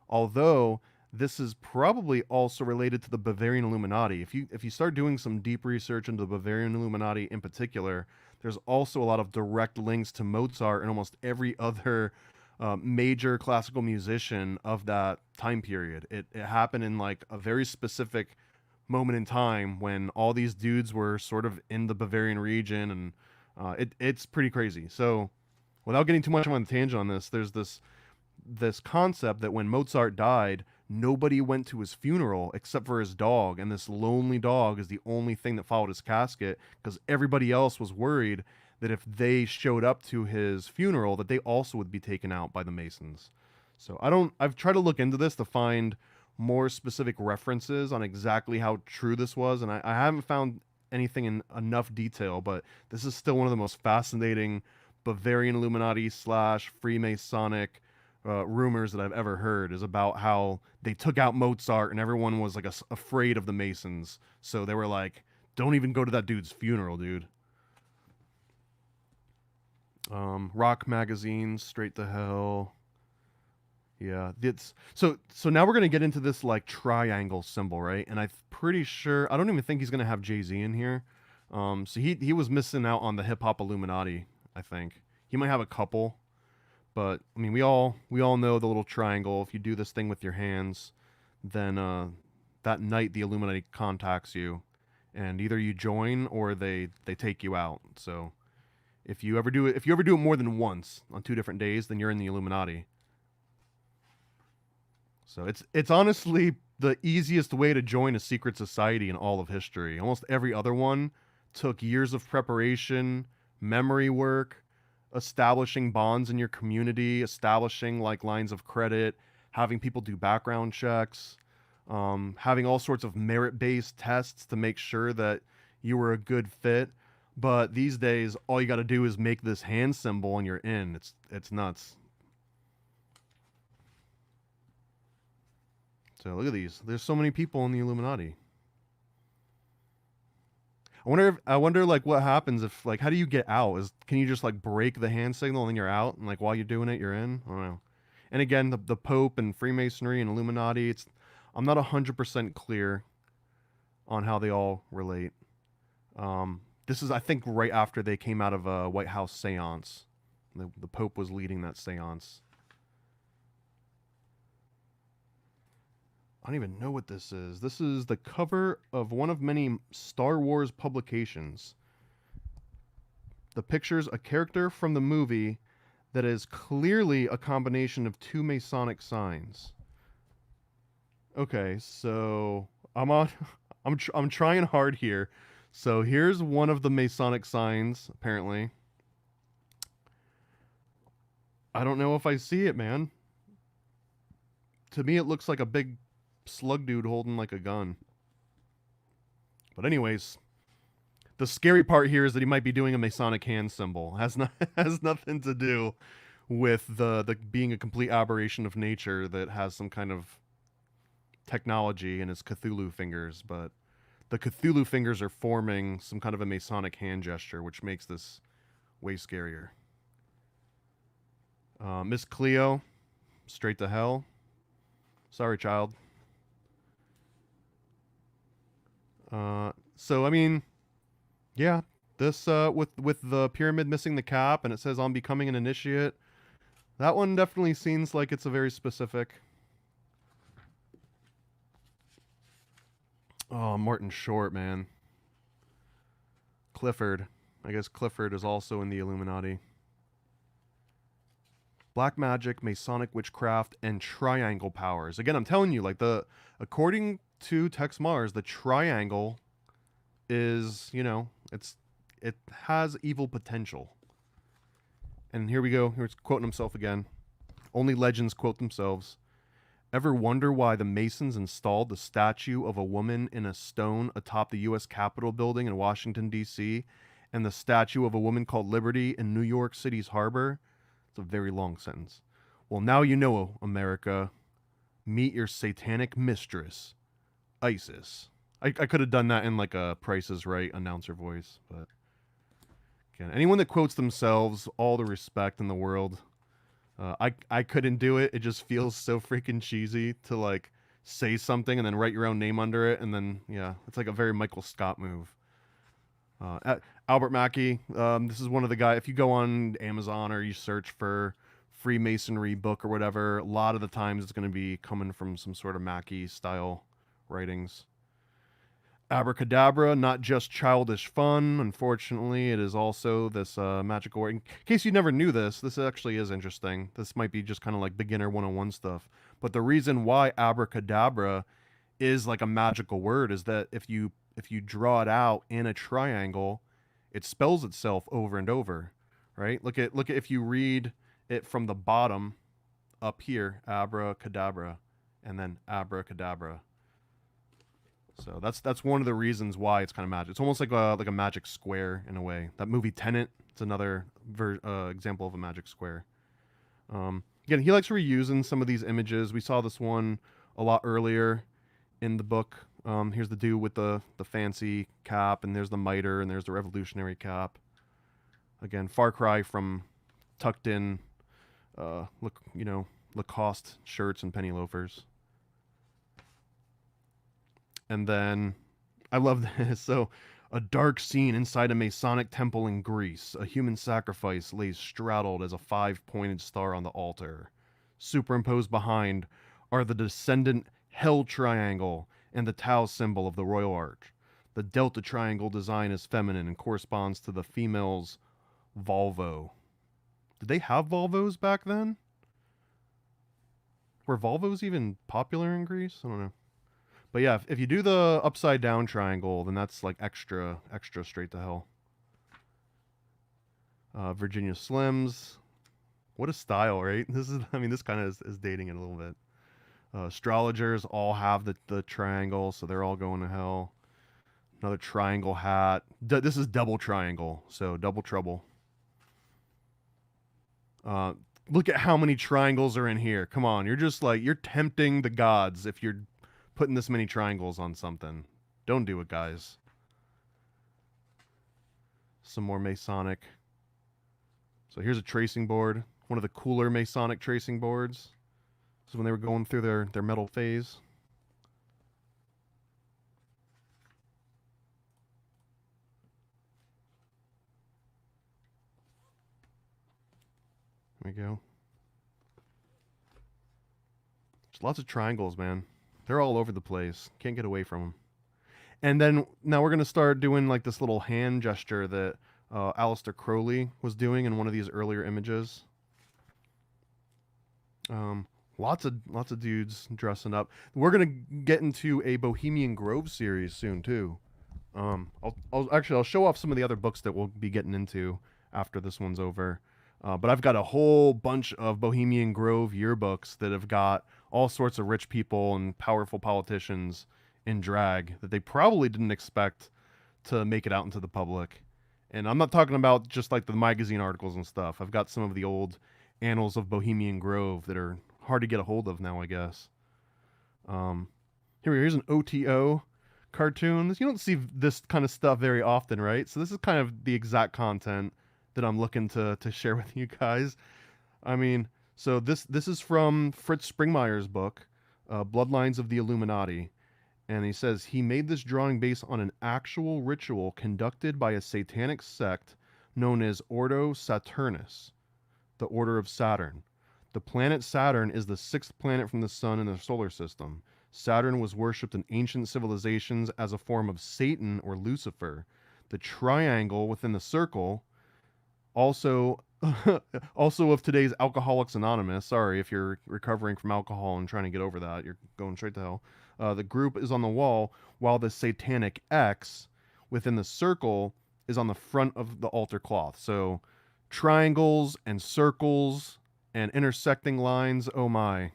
Although this is probably also related to the Bavarian Illuminati. If you start doing some deep research into the Bavarian Illuminati in particular, there's also a lot of direct links to Mozart and almost every other major classical musician of that time period. It happened in like a very specific moment in time when all these dudes were sort of in the Bavarian region, and it's pretty crazy. So without getting too much on a tangent on this, there's this concept that when Mozart died, nobody went to his funeral except for his dog, and this lonely dog is the only thing that followed his casket because everybody else was worried that if they showed up to his funeral, that they also would be taken out by the Masons. So I've tried to look into this to find more specific references on exactly how true this was, and I haven't found anything in enough detail, but this is still one of the most fascinating Bavarian Illuminati / Freemasonic rumors that I've ever heard, is about how they took out Mozart and everyone was like afraid of the Masons. So they were like, don't even go to that dude's funeral, dude. Rock magazines, straight to hell. Yeah, so now we're gonna get into this like triangle symbol, right? And I'm pretty sure, I don't even think he's gonna have Jay-Z in here. So he was missing out on the hip hop Illuminati. I think he might have a couple, but I mean we all know the little triangle. If you do this thing with your hands, then that night the Illuminati contacts you, and either you join or they take you out. So. If you ever do it more than once on 2 different days, then you're in the Illuminati. So it's honestly the easiest way to join a secret society in all of history. Almost every other one took years of preparation, memory work, establishing bonds in your community, establishing like lines of credit, having people do background checks, having all sorts of merit-based tests to make sure that you were a good fit. But these days, all you got to do is make this hand symbol and you're in. It's nuts. So look at these. There's so many people in the Illuminati. I wonder like what happens if like how do you get out? Can you just like break the hand signal and then you're out, and like while you're doing it you're in? I don't know. And again, the Pope and Freemasonry and Illuminati, I'm not 100% clear on how they all relate. This is, I think, right after they came out of a White House seance. The Pope was leading that seance. I don't even know what this is. This is the cover of one of many Star Wars publications. The picture's a character from the movie that is clearly a combination of two Masonic signs. Okay, so I'm trying hard here. So here's one of the Masonic signs, apparently. I don't know if I see it, man. To me, it looks like a big slug dude holding like a gun. But anyways, the scary part here is that he might be doing a Masonic hand symbol. Has nothing to do with the being a complete aberration of nature that has some kind of technology in his Cthulhu fingers, but the Cthulhu fingers are forming some kind of a Masonic hand gesture, which makes this way scarier. Miss Cleo, straight to hell. Sorry, child. So I mean, yeah, this with the pyramid missing the cap, and it says on becoming an initiate. That one definitely seems like it's a very specific. Oh, Martin Short, man. Clifford. I guess Clifford is also in the Illuminati. Black magic, Masonic witchcraft, and triangle powers. Again, I'm telling you, like according to Texe Marrs, the triangle is, it has evil potential. And here we go. Here's quoting himself again. Only legends quote themselves. Ever wonder why the Masons installed the statue of a woman in a stone atop the U.S. Capitol building in Washington, D.C., and the statue of a woman called Liberty in New York City's harbor? It's a very long sentence. Well, now you know, America. Meet your satanic mistress, ISIS. I could have done that in like a Price is Right announcer voice, but again, anyone that quotes themselves, all the respect in the world. I couldn't do it. It just feels so freaking cheesy to like say something and then write your own name under it, and then yeah, it's like a very Michael Scott move. Albert Mackey, this is one of the guys. If you go on Amazon or you search for Freemasonry book or whatever, a lot of the times it's going to be coming from some sort of Mackey style writings. Abracadabra, not just childish fun. Unfortunately, it is also this magical word. In case you never knew this actually is interesting. This might be just kind of like beginner 101 stuff. But the reason why abracadabra is like a magical word is that if you draw it out in a triangle, it spells itself over and over, right? Look at if you read it from the bottom up here, abracadabra, and then abracadabra. So that's one of the reasons why it's kind of magic. It's almost like a magic square in a way. That movie Tenet, it's another example of a magic square. Again, he likes reusing some of these images. We saw this one a lot earlier in the book. Here's the dude with the fancy cap, and there's the mitre, and there's the revolutionary cap. Again, far cry from tucked in, Lacoste shirts and penny loafers. And then, I love this. So, a dark scene inside a Masonic temple in Greece. A human sacrifice lays straddled as a 5-pointed star on the altar. Superimposed behind are the descendant Hell Triangle and the Tau symbol of the Royal Arch. The Delta Triangle design is feminine and corresponds to the female's Volvo. Did they have Volvos back then? Were Volvos even popular in Greece? I don't know. But yeah, if you do the upside down triangle, then that's like extra straight to hell. Virginia Slims. What a style, right? This kind of is dating it a little bit. Astrologers all have the triangle, so they're all going to hell. Another triangle hat. This is double triangle, so double trouble. Look at how many triangles are in here. Come on, you're tempting the gods if you're putting this many triangles on something. Don't do it, guys. Some more Masonic. So here's a tracing board. One of the cooler Masonic tracing boards. is when they were going through their metal phase. There we go. There's lots of triangles, man. They're all over the place. Can't get away from them. And then now we're going to start doing like this little hand gesture that Aleister Crowley was doing in one of these earlier images. Lots of dudes dressing up. We're going to get into a Bohemian Grove series soon too. I'll show off some of the other books that we'll be getting into after this one's over. But I've got a whole bunch of Bohemian Grove yearbooks that have got all sorts of rich people and powerful politicians in drag that they probably didn't expect to make it out into the public. And I'm not talking about just like the magazine articles and stuff. I've got some of the old annals of Bohemian Grove that are hard to get a hold of now, I guess. Here's an OTO cartoon. You don't see this kind of stuff very often, right? So this is kind of the exact content that I'm looking to share with you guys. I mean, so this is from Fritz Springmeier's book, Bloodlines of the Illuminati. And he says he made this drawing based on an actual ritual conducted by a satanic sect known as Ordo Saturnus, the Order of Saturn. The planet Saturn is the sixth planet from the sun in the solar system. Saturn was worshipped in ancient civilizations as a form of Satan or Lucifer. The triangle within the circle, also of today's Alcoholics Anonymous. Sorry if you're recovering from alcohol and trying to get over that. You're going straight to hell. The group is on the wall, while the satanic X within the circle is on the front of the altar cloth. So triangles and circles and intersecting lines. Oh my.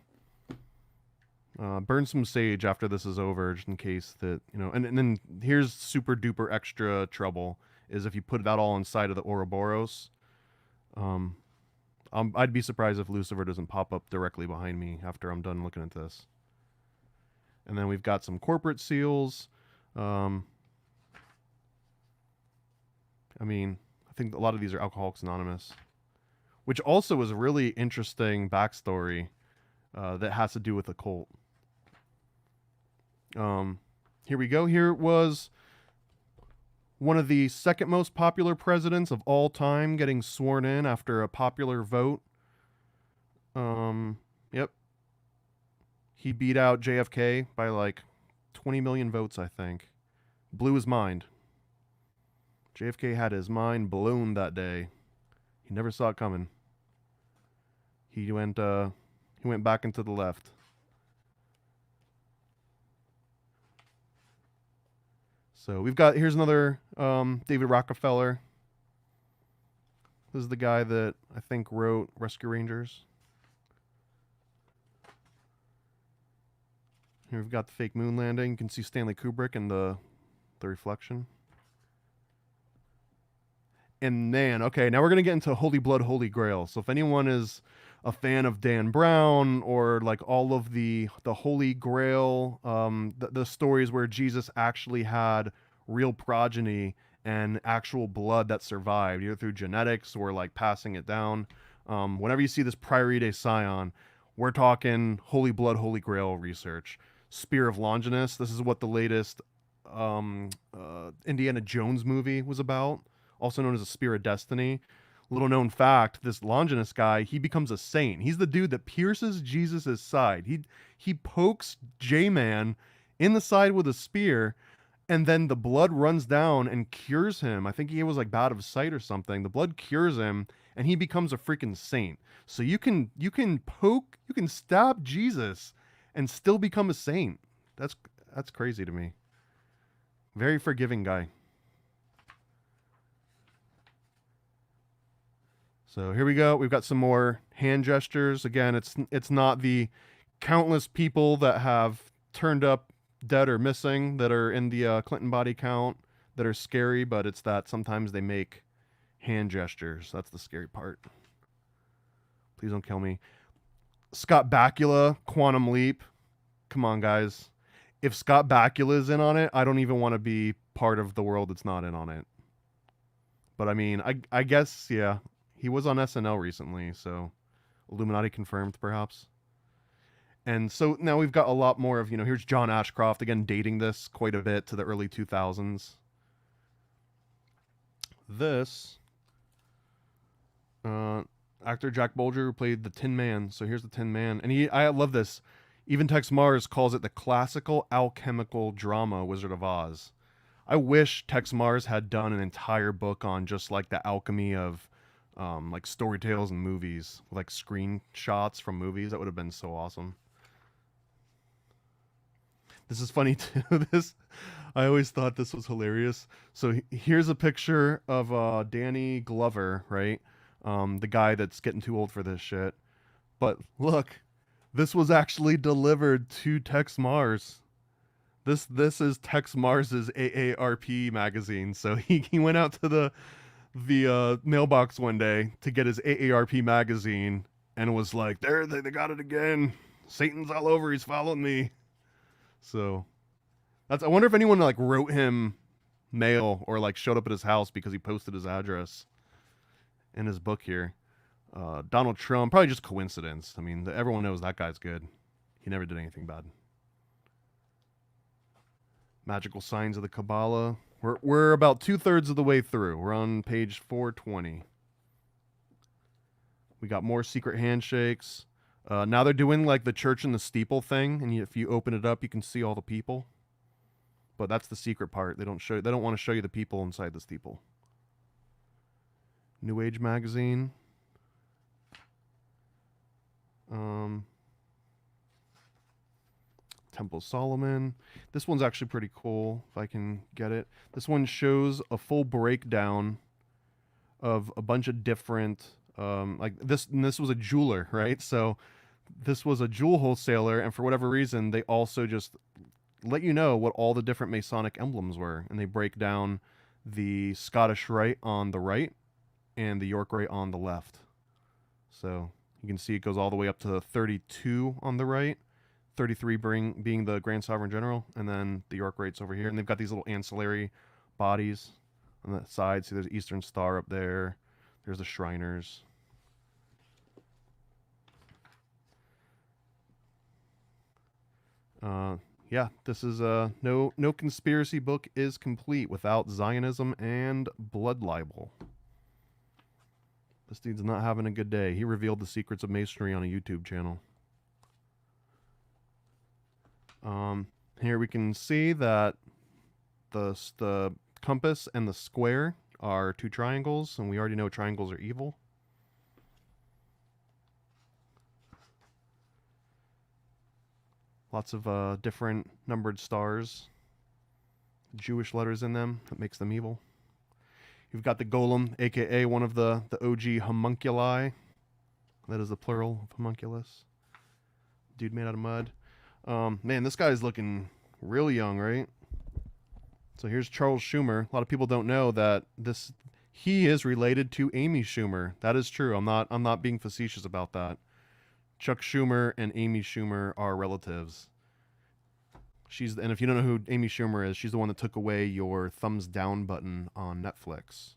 Burn some sage after this is over, just in case that, you know. And then here's super duper extra trouble, is if you put that all inside of the Ouroboros. I'd be surprised if Lucifer doesn't pop up directly behind me after I'm done looking at this. And then we've got some corporate seals. I mean, I think a lot of these are Alcoholics Anonymous, which also is a really interesting backstory that has to do with the cult. Here we go. Here was one of the second most popular presidents of all time getting sworn in after a popular vote. Yep. He beat out JFK by like 20 million votes, I think. Blew his mind. JFK had his mind blown that day. He never saw it coming. He went back into the left. So here's another David Rockefeller. This is the guy that I think wrote Rescue Rangers. Here we've got the fake moon landing. You can see Stanley Kubrick and the reflection. And man, okay, now we're going to get into Holy Blood, Holy Grail. So if anyone is a fan of Dan Brown or like all of the Holy Grail, the stories where Jesus actually had real progeny and actual blood that survived, either through genetics or like passing it down. Whenever you see this Priory de Sion, we're talking Holy Blood, Holy Grail research. Spear of Longinus, this is what the latest Indiana Jones movie was about, also known as the Spear of Destiny. Little known fact, this Longinus guy, he becomes a saint. He's the dude that pierces Jesus's side. He pokes J-Man in the side with a spear, and then the blood runs down and cures him. I think he was like bad of sight or something. The blood cures him, and he becomes a freaking saint. So you can stab Jesus and still become a saint. That's crazy to me. Very forgiving guy. So here we go. We've got some more hand gestures. Again, it's not the countless people that have turned up dead or missing that are in the Clinton body count that are scary, but it's that sometimes they make hand gestures. That's the scary part. Please don't kill me. Scott Bakula, Quantum Leap. Come on, guys. If Scott Bakula is in on it, I don't even want to be part of the world that's not in on it. But I mean, I guess, yeah. He was on SNL recently, so Illuminati confirmed, perhaps. And so now we've got a lot more of, here's John Ashcroft, again, dating this quite a bit to the early 2000s. This, actor Jack Bolger, who played the Tin Man. So here's the Tin Man. And I love this. Even Texe Marrs calls it the classical alchemical drama Wizard of Oz. I wish Texe Marrs had done an entire book on just like the alchemy of like story tales and movies, like screenshots from movies. That would have been so awesome. This is funny too. I always thought this was hilarious. So here's a picture of Danny Glover, right? The guy that's getting too old for this shit. But look, this was actually delivered to Texe Marrs. This is Texe Marrs' AARP magazine. So he went out to the mailbox one day to get his AARP magazine and was like, there, they got it again. Satan's all over. He's following me. So I wonder if anyone like wrote him mail or like showed up at his house because he posted his address in his book here. Donald Trump, probably just coincidence. I mean, everyone knows that guy's good. He never did anything bad. Magical Signs of the Kabbalah. We're about 2/3 of the way through. We're on page 420. We got more secret handshakes. Now they're doing like the church in the steeple thing, and if you open it up, you can see all the people. But that's the secret part. They don't want to show you the people inside the steeple. New Age magazine. Temple Solomon. This one's actually pretty cool, if I can get it. This one shows a full breakdown of a bunch of different, like this, and this was a jeweler, right? So this was a jewel wholesaler, and for whatever reason, they also just let you know what all the different Masonic emblems were, and they break down the Scottish Rite on the right and the York Rite on the left. So you can see it goes all the way up to 32 on the right, 33 being the Grand Sovereign General, and then the York Rite's over here. And they've got these little ancillary bodies on the side. See, there's Eastern Star up there. There's the Shriners. Yeah, this is no conspiracy book is complete without Zionism and blood libel. This dude's not having a good day. He revealed the secrets of Masonry on a YouTube channel. Here we can see that the compass and the square are two triangles, and we already know triangles are evil. Lots of different numbered stars, Jewish letters in them that makes them evil. You've got the golem, aka one of the OG homunculi. That is the plural of homunculus. Dude made out of mud. Man, this guy's looking really young, right? So here's Charles Schumer. A lot of people don't know that he is related to Amy Schumer. That is true. I'm not being facetious about that. Chuck Schumer and Amy Schumer are relatives. And if you don't know who Amy Schumer is, she's the one that took away your thumbs down button on Netflix.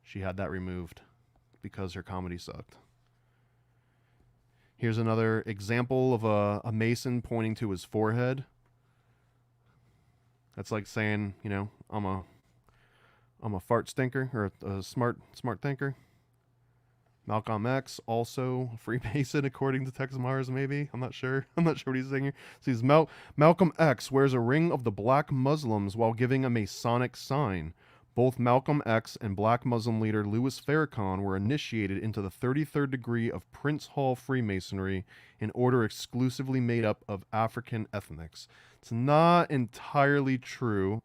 She had that removed because her comedy sucked. Here's another example of a Mason pointing to his forehead. That's like saying, I'm a fart stinker, or a smart thinker. Malcolm X, also a Freemason, according to Texe Marrs, maybe. I'm not sure. I'm not sure what he's saying here. So he's Malcolm X wears a ring of the black Muslims while giving a Masonic sign. Both Malcolm X and black Muslim leader Louis Farrakhan were initiated into the 33rd degree of Prince Hall Freemasonry, an order exclusively made up of African ethnics. It's not entirely true.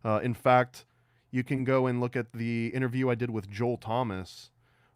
In fact, you can go and look at the interview I did with Joel Thomas,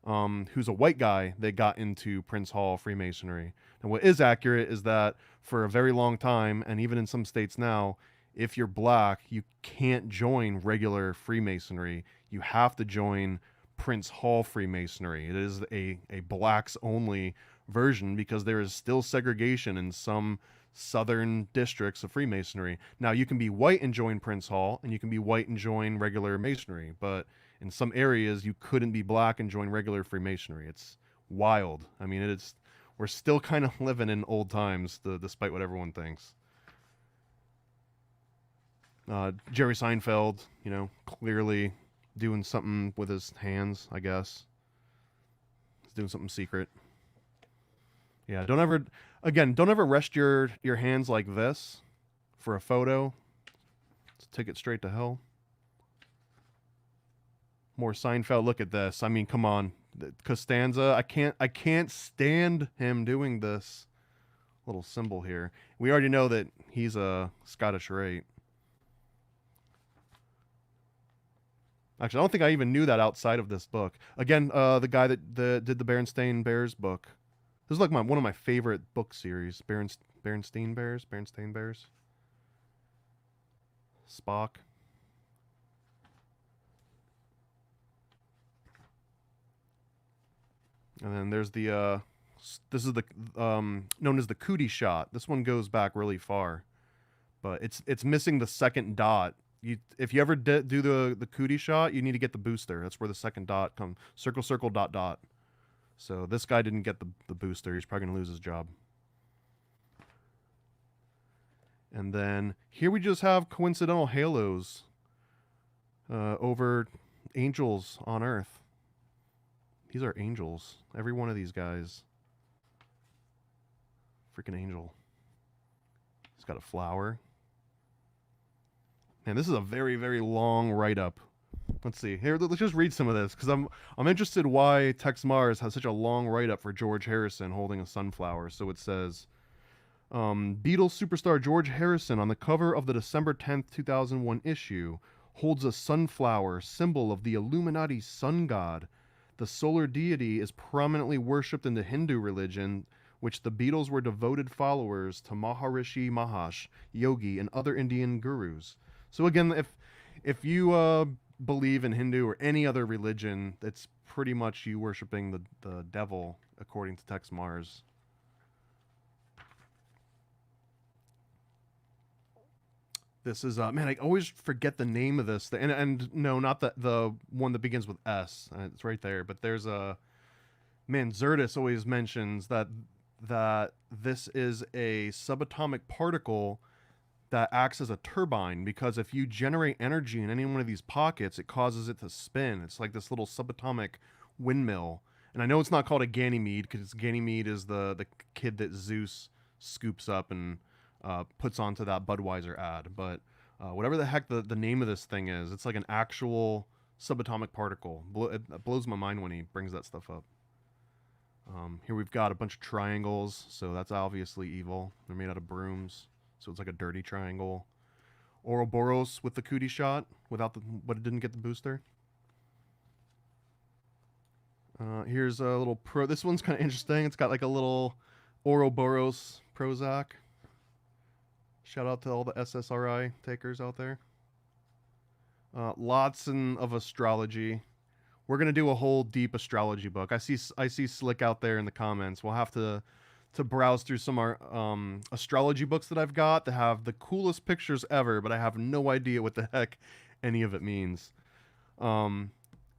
who's a white guy that got into Prince Hall Freemasonry. And what is accurate is that for a very long time, and even in some states now, if you're black, you can't join regular Freemasonry. You have to join Prince Hall Freemasonry. It is a blacks only version because there is still segregation in some southern districts of Freemasonry. Now, you can be white and join Prince Hall, and you can be white and join regular Masonry, but in some areas, you couldn't be black and join regular Freemasonry. It's wild. I mean, We're still kind of living in old times, despite what everyone thinks. Jerry Seinfeld, you know, clearly doing something with his hands, I guess. He's doing something secret. Yeah, don't ever rest your hands like this for a photo. Let's take it straight to hell. More Seinfeld. Look at this. I mean, come on, Costanza. I can't stand him doing this little symbol here. We already know that he's a Scottish Rite. Actually, I don't think I even knew that outside of this book. Again, the guy that did the Berenstain Bears book. This is like one of my favorite book series. Berenstain Bears. Spock. And then there's the this is the known as the cootie shot. This one goes back really far, but it's missing the second dot. If you ever do the cootie shot, you need to get the booster. That's where the second dot comes. Circle, circle, dot, dot. So this guy didn't get the booster. He's probably gonna lose his job. And then here we just have coincidental halos over angels on Earth. These are angels. Every one of these guys. Freaking angel. He's got a flower. Man, this is a very, very long write-up. Let's see. Here, let's just read some of this, because I'm interested why Texe Marrs has such a long write-up for George Harrison holding a sunflower. So it says, Beatles superstar George Harrison on the cover of the December 10th, 2001 issue holds a sunflower, symbol of the Illuminati sun god. The solar deity is prominently worshipped in the Hindu religion, which the Beatles were devoted followers to Maharishi Mahesh, Yogi, and other Indian gurus. So again, if you believe in Hindu or any other religion, it's pretty much you worshiping the devil, according to Texe Marrs. This is man, I always forget the name of this thing. And no, not the one that begins with S. It's right there. But there's a man. Zerdis always mentions that this is a subatomic particle that acts as a turbine, because if you generate energy in any one of these pockets, it causes it to spin. It's like this little subatomic windmill. And I know it's not called a Ganymede, because Ganymede is the kid that Zeus scoops up and puts onto that Budweiser ad. But whatever the heck the name of this thing is, it's like an actual subatomic particle. It blows my mind when he brings that stuff up. Here we've got a bunch of triangles, so that's obviously evil. They're made out of brooms, so it's like a dirty triangle. Ouroboros with the cootie shot, but it didn't get the booster. Here's a little this one's kind of interesting. It's got like a little Ouroboros Prozac. Shout out to all the SSRI takers out there. Lots of astrology. We're gonna do a whole deep astrology book. I see Slick out there in the comments. We'll have to browse through some astrology books that I've got that have the coolest pictures ever, but I have no idea what the heck any of it means.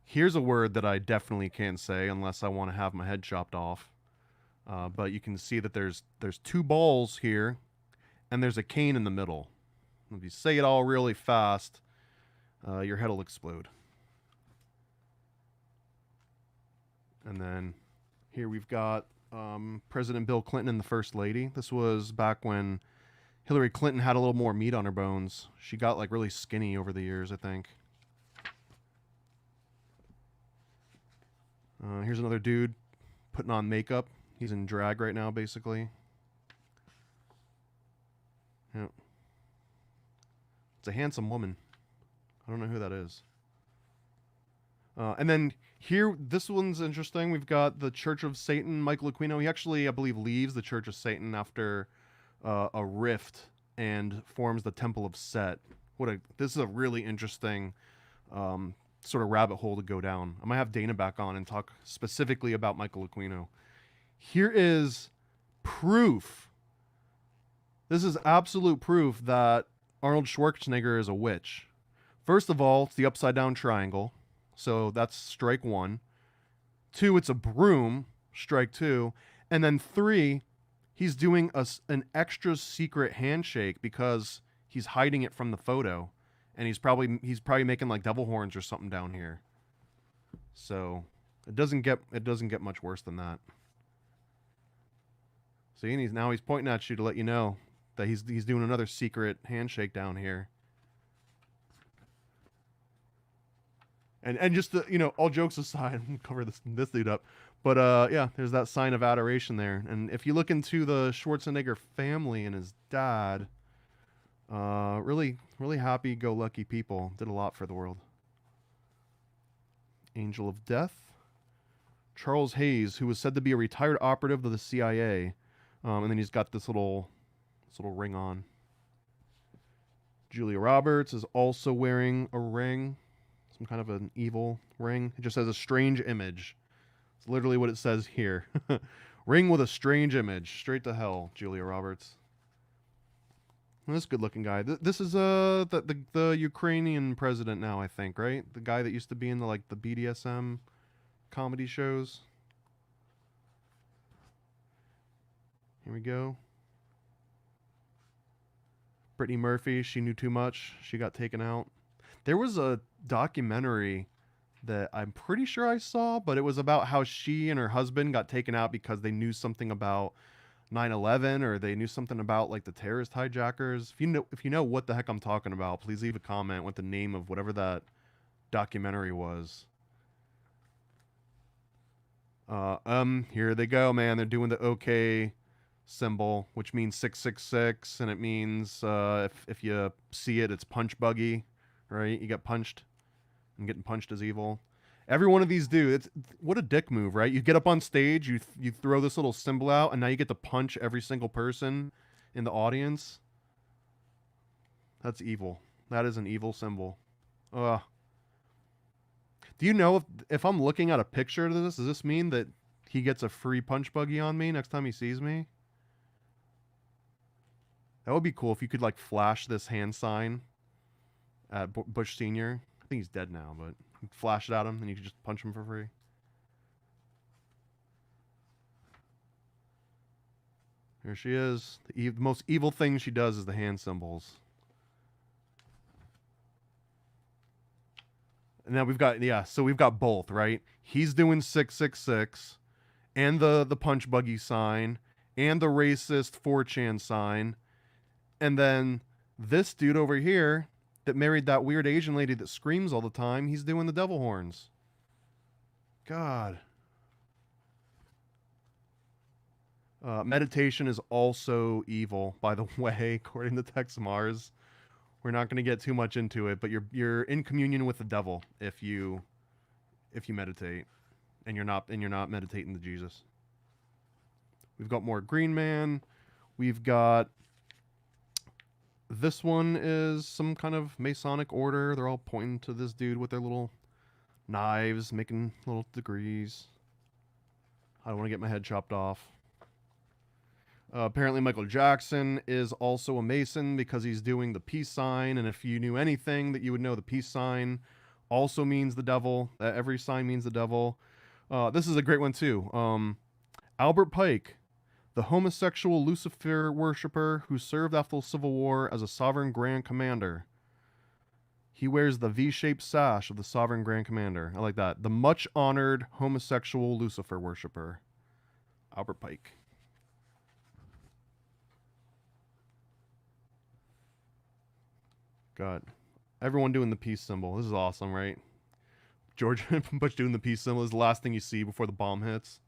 Here's a word that I definitely can't say unless I want to have my head chopped off. But you can see that there's two balls here, and there's a cane in the middle. If you say it all really fast, your head will explode. And then here we've got President Bill Clinton and the First Lady. This was back when Hillary Clinton had a little more meat on her bones. She got like really skinny over the years, I think. Here's another dude putting on makeup. He's in drag right now, basically. Yeah. It's a handsome woman. I don't know who that is. And then here, this one's interesting. We've got the Church of Satan, Michael Aquino. He actually, I believe, leaves the Church of Satan after a rift and forms the Temple of Set. This is a really interesting sort of rabbit hole to go down. I might have Dana back on and talk specifically about Michael Aquino. Here is proof. This is absolute proof that Arnold Schwarzenegger is a witch. First of all, it's the upside down triangle. So that's strike one. 2, it's a broom, strike 2. And then 3, he's doing an extra secret handshake because he's hiding it from the photo, and he's probably making like devil horns or something down here. So it doesn't get much worse than that. See, and he's pointing at you to let you know that he's doing another secret handshake down here. And just to, you know, all jokes aside, I'm gonna cover this dude up. But yeah, there's that sign of adoration there. And if you look into the Schwarzenegger family and his dad, really happy-go-lucky people, did a lot for the world. Angel of Death. Charles Hayes, who was said to be a retired operative of the CIA, and then he's got this little ring on. Julia Roberts is also wearing a ring, some kind of an evil ring. It just has a strange image. It's literally what it says here. Ring with a strange image. Straight to hell, Julia Roberts. Well, this good-looking guy. This is the Ukrainian president now, I think, right? The guy that used to be in the BDSM comedy shows. Here we go. Brittany Murphy, she knew too much. She got taken out. There was a documentary that I'm pretty sure I saw, but it was about how she and her husband got taken out because they knew something about 9/11, or they knew something about like the terrorist hijackers. If you know what the heck I'm talking about, please leave a comment with the name of whatever that documentary was. Here they go, man. They're doing the OK symbol, which means 666, and it means if you see it, it's punch buggy, right? You get punched, and getting punched is evil. Every one of these dudes, what a dick move, right? You get up on stage, you throw this little symbol out, and now you get to punch every single person in the audience. That's evil. That is an evil symbol. Do you know if I'm looking at a picture of this, does this mean that he gets a free punch buggy on me next time he sees me? That would be cool if you could like flash this hand sign at Bush Sr. I think he's dead now, but flash it at him and you could just punch him for free. Here she is. The most evil thing she does is the hand symbols. And now we've got, yeah, so we've got both, right? He's doing 666 and the punch buggy sign and the racist 4chan sign. And then this dude over here that married that weird Asian lady that screams all the time, he's doing the devil horns. God. Meditation is also evil, by the way, according to Texe Marrs. We're not going to get too much into it, but you're in communion with the devil if you meditate, and you're not meditating to Jesus. We've got more Green Man. We've got this one is some kind of Masonic order. They're all pointing to this dude with their little knives, making little degrees. I don't want to get my head chopped off. Apparently Michael Jackson is also a Mason because he's doing the peace sign, and if you knew anything, that you would know the peace sign also means the devil. Every sign means the devil. This is a great one too. Albert Pike, the homosexual Lucifer worshipper who served after the Civil War as a Sovereign Grand Commander. He wears the V-shaped sash of the Sovereign Grand Commander. I like that. The much-honored homosexual Lucifer worshipper. Albert Pike. God. Everyone doing the peace symbol. This is awesome, right? George Bush doing the peace symbol is the last thing you see before the bomb hits.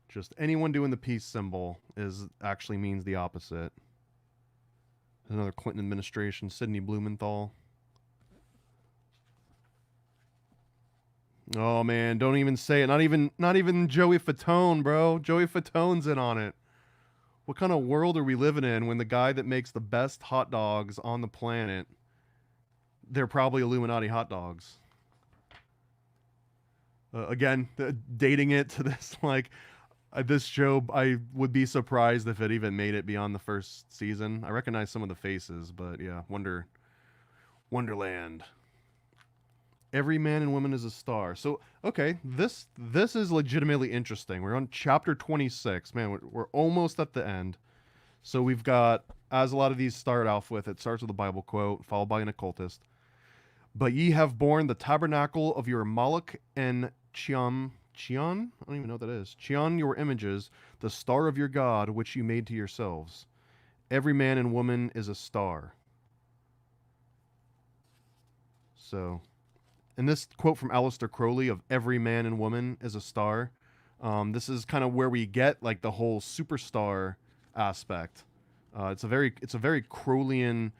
Just anyone doing the peace symbol actually means the opposite. Another Clinton administration, Sidney Blumenthal. Oh man, don't even say it. Not even Joey Fatone, bro. Joey Fatone's in on it. What kind of world are we living in when the guy that makes the best hot dogs on the planet, they're probably Illuminati hot dogs? Again, dating it to this, like, this show, I would be surprised if it even made it beyond the first season. I recognize some of the faces, but yeah, Wonderland. Every man and woman is a star. So, okay, this is legitimately interesting. We're on chapter 26. Man, we're almost at the end. So we've got, as a lot of these start off with, it starts with a Bible quote, followed by an occultist. But ye have borne the tabernacle of your Moloch and Chion? I don't even know what that is. Chion, your images, the star of your God, which you made to yourselves. Every man and woman is a star. So, and this quote from Aleister Crowley of every man and woman is a star. This is kind of where we get like the whole superstar aspect. It's a very Crowleyan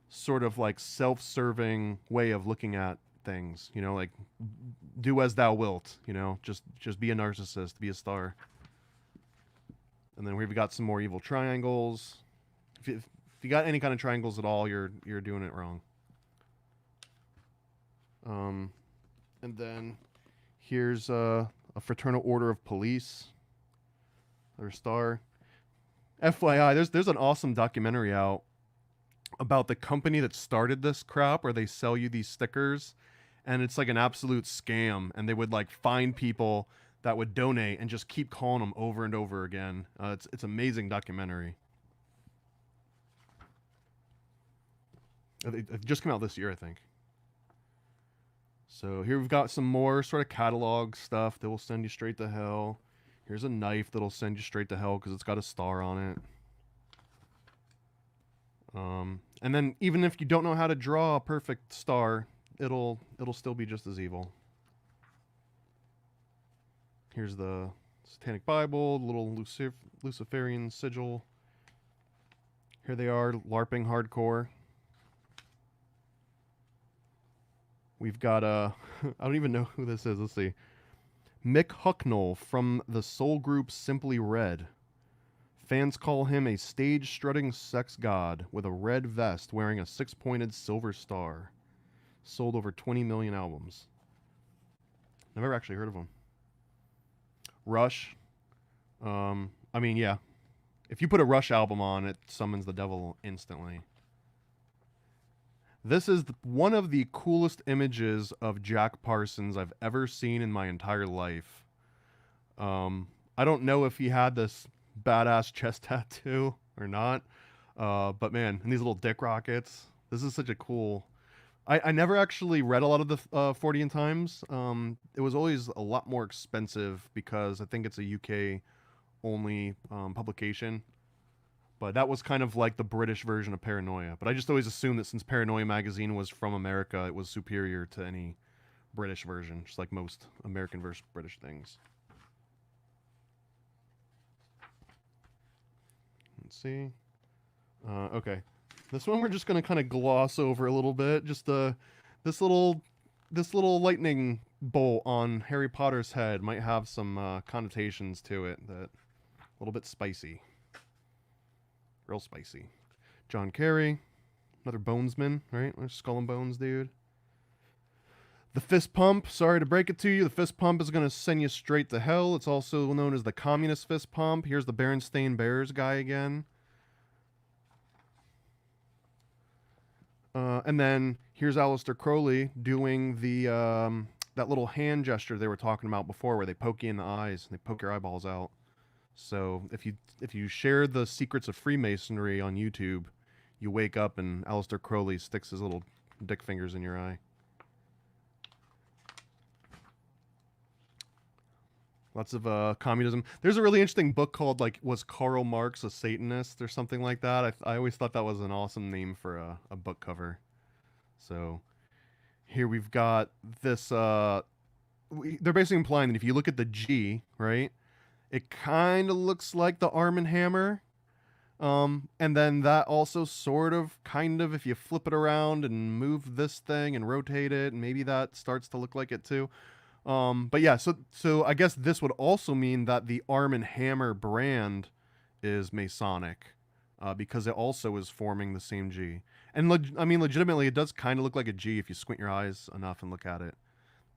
sort of like self-serving way of looking at things. You know, like do as thou wilt. You know, just be a narcissist, be a star. And then we've got some more evil triangles. If you got any kind of triangles at all, you're doing it wrong. And then here's a fraternal order of police. Their star. FYI, there's an awesome documentary out about the company that started this crap, where they sell you these stickers, and it's like an absolute scam. And they would like find people that would donate and just keep calling them over and over again. It's amazing documentary. It just came out this year, I think. So here we've got some more sort of catalog stuff that will send you straight to hell. Here's a knife that'll send you straight to hell because it's got a star on it. And then even if you don't know how to draw a perfect star, it'll still be just as evil. Here's the Satanic Bible, the little Luciferian sigil. Here they are, LARPing hardcore. We've got I don't even know who this is. Let's see. Mick Hucknall from the soul group Simply Red. Fans call him a stage-strutting sex god with a red vest wearing a six-pointed silver star. Sold over 20 million albums. Never actually heard of him. Rush. I mean, yeah. If you put a Rush album on, it summons the devil instantly. This is one of the coolest images of Jack Parsons I've ever seen in my entire life. I don't know if he had this badass chest tattoo or not, but man, and these little dick rockets. This is such a cool... I never actually read a lot of the 40 Times. It was always a lot more expensive because I think it's a UK only publication. But that was kind of like the British version of Paranoia. But I just always assumed that since Paranoia magazine was from America, it was superior to any British version, just like most American versus British things. Let's see. Okay. This one we're just going to kind of gloss over a little bit. Just this little lightning bolt on Harry Potter's head might have some connotations to it that a little bit spicy. Real spicy. John Kerry, another Bonesman, right? Skull and Bones dude. The fist pump, sorry to break it to you, the fist pump is going to send you straight to hell. It's also known as the communist fist pump. Here's the Berenstain Bears guy again. And then here's Aleister Crowley doing the that little hand gesture they were talking about before, where they poke you in the eyes and they poke your eyeballs out. So if you share the secrets of Freemasonry on YouTube, you wake up and Aleister Crowley sticks his little dick fingers in your eye. Lots of communism. There's a really interesting book called, like, was Karl Marx a Satanist or something like that? I always thought that was an awesome name for a book cover. So here we've got this. They're basically implying that if you look at the G, right, it kind of looks like the Arm and Hammer. And then that also sort of, kind of, if you flip it around and move this thing and rotate it, maybe that starts to look like it too. But yeah, so I guess this would also mean that the Arm and Hammer brand is Masonic, because it also is forming the same G. And I mean, legitimately, it does kind of look like a G if you squint your eyes enough and look at it.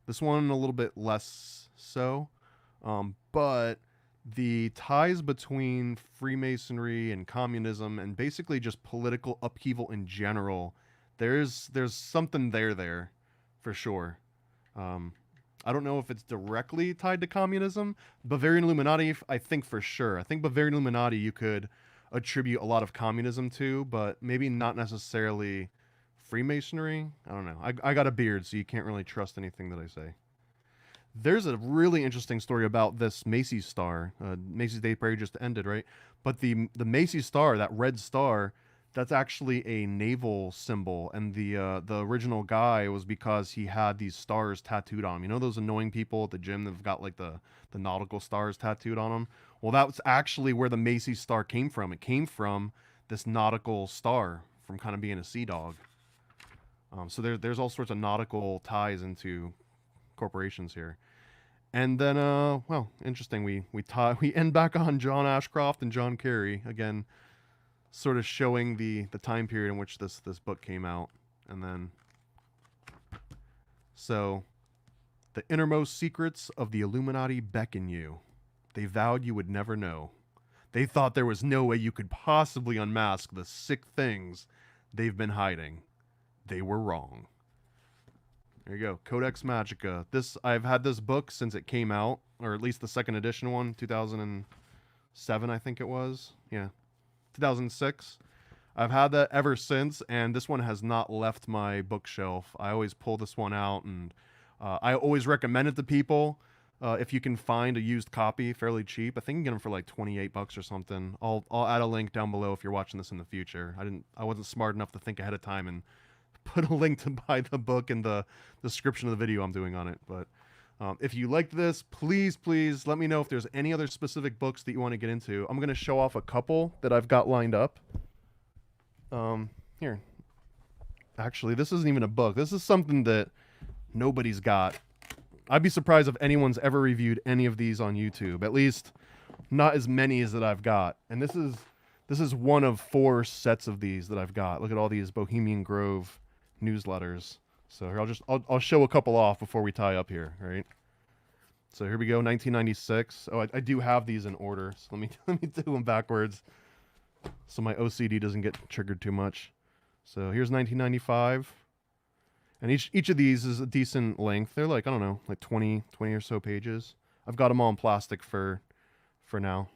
This one a little bit less so, but the ties between Freemasonry and communism and basically just political upheaval in general, there's something there for sure. I don't know if it's directly tied to communism. Bavarian Illuminati, I think for sure. I think Bavarian Illuminati you could attribute a lot of communism to, but maybe not necessarily Freemasonry. I don't know. I got a beard, so you can't really trust anything that I say. There's a really interesting story about this Macy's star. Macy's Day Parade just ended, right? But the Macy's star, that red star, that's actually a naval symbol, and the original guy was because he had these stars tattooed on him. You know those annoying people at the gym that've got like the nautical stars tattooed on them? Well, that was actually where the Macy's star came from. It came from this nautical star from kind of being a sea dog. So there's all sorts of nautical ties into corporations here. And then, well, interesting. We end back on John Ashcroft and John Kerry again, sort of showing the time period in which this book came out. And then, so, the innermost secrets of the Illuminati beckon you. They vowed you would never know. They thought there was no way you could possibly unmask the sick things they've been hiding. They were wrong. There you go, Codex Magica. I've had this book since it came out, or at least the second edition one, 2007, I think it was. Yeah, 2006. I've had that ever since, and this one has not left my bookshelf. I always pull this one out, and I always recommend it to people. If you can find a used copy fairly cheap, I think you can get them for like $28 or something. I'll add a link down below if you're watching this in the future. I wasn't smart enough to think ahead of time and put a link to buy the book in the description of the video I'm doing on it. But if you liked this, please let me know if there's any other specific books that you want to get into. I'm going to show off a couple that I've got lined up. Here. Actually, this isn't even a book. This is something that nobody's got. I'd be surprised if anyone's ever reviewed any of these on YouTube. At least not as many as that I've got. And this is one of 4 sets of these that I've got. Look at all these Bohemian Grove newsletters. So here I'll show a couple off before we tie up here, right? So here we go, 1996. Oh, I do have these in order. So let me do them backwards so my OCD doesn't get triggered too much. So here's 1995. And each of these is a decent length. They're like, I don't know, like 20 or so pages. I've got them all in plastic for now.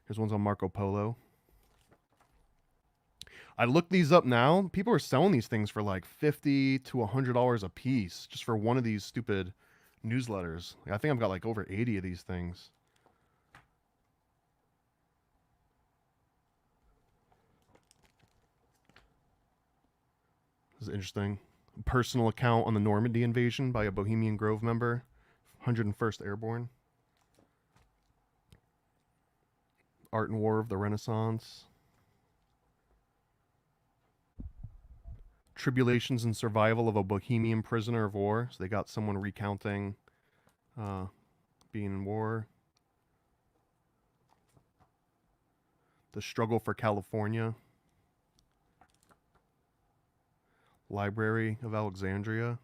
Here's ones on Marco Polo. I looked these up now. People are selling these things for like $50 to $100 a piece just for one of these stupid newsletters. I think I've got like over 80 of these things. This is interesting. A personal account on the Normandy invasion by a Bohemian Grove member, 101st Airborne. Art and War of the Renaissance. Tribulations and Survival of a Bohemian Prisoner of War. So they got someone recounting being in war. The Struggle for California. Library of Alexandria.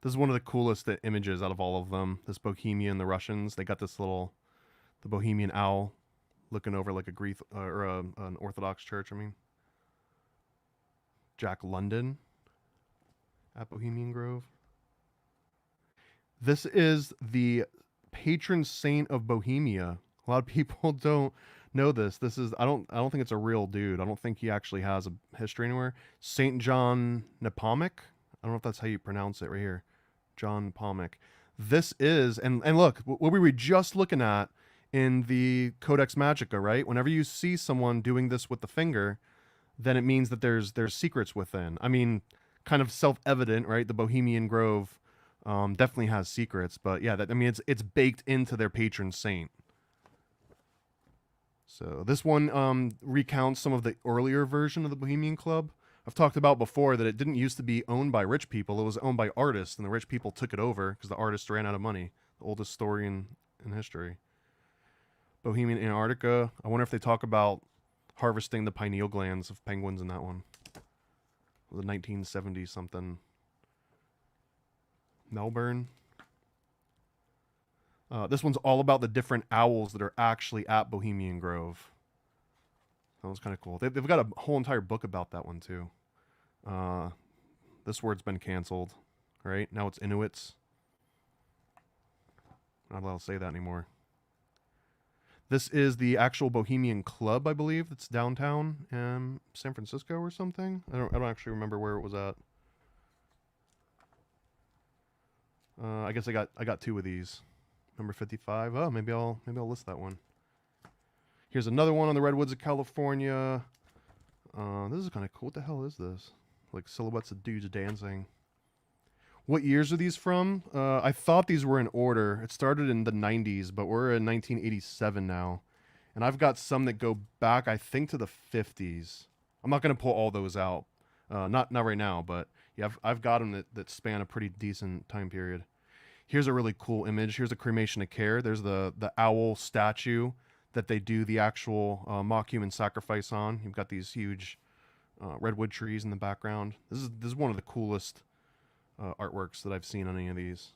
This is one of the coolest images out of all of them. This Bohemian, the Russians, they got this the Bohemian owl looking over like a Greek or an Orthodox church, I mean. Jack London at Bohemian Grove. This is the patron saint of Bohemia. A lot of people don't know this. This is I don't think it's a real dude. I don't think he actually has a history anywhere. Saint John Nepomuc. I don't know if that's how you pronounce it right here. John Nepomuc. This is and look, what we were just looking at in the Codex Magica, right? Whenever you see someone doing this with the finger, then it means that there's secrets within. I mean, kind of self-evident, right? The Bohemian Grove definitely has secrets, but yeah, it's baked into their patron saint. So this one recounts some of the earlier version of the Bohemian Club. I've talked about before that it didn't used to be owned by rich people. It was owned by artists, and the rich people took it over because the artists ran out of money. The oldest story in history. Bohemian Antarctica. I wonder if they talk about harvesting the pineal glands of penguins in that one. The 1970s something. Melbourne. This one's all about the different owls that are actually at Bohemian Grove. That was kind of cool. They've got a whole entire book about that one too. This word's been canceled, right? Now it's Inuits. Not allowed to say that anymore. This is the actual Bohemian Club, I believe. It's downtown in San Francisco or something. I don't actually remember where it was at. I guess I got 2 of these. Number 55. Oh, maybe I'll list that one. Here's another one on the Redwoods of California. This is kind of cool. What the hell is this? Like silhouettes of dudes dancing. What years are these from? I thought these were in order. It started in the 90s, but we're in 1987 now. And I've got some that go back, I think, to the 50s. I'm not going to pull all those out. Not right now, but yeah, I've got them that span a pretty decent time period. Here's a really cool image. Here's a cremation of care. There's the owl statue that they do the actual mock human sacrifice on. You've got these huge redwood trees in the background. This is one of the coolest artworks that I've seen on any of these.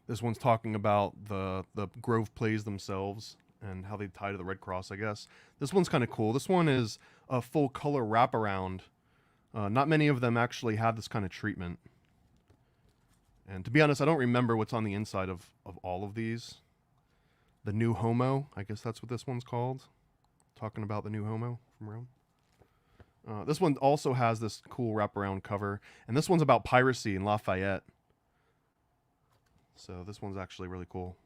This one's talking about the Grove plays themselves and how they tie to the Red Cross, I guess. This one's kind of cool. This one is a full color wraparound. Not many of them actually have this kind of treatment. And to be honest, I don't remember what's on the inside of all of these. The New Homo, I guess that's what this one's called. Talking about the New Homo from Rome. This one also has this cool wraparound cover. And this one's about piracy in Lafayette. So this one's actually really cool.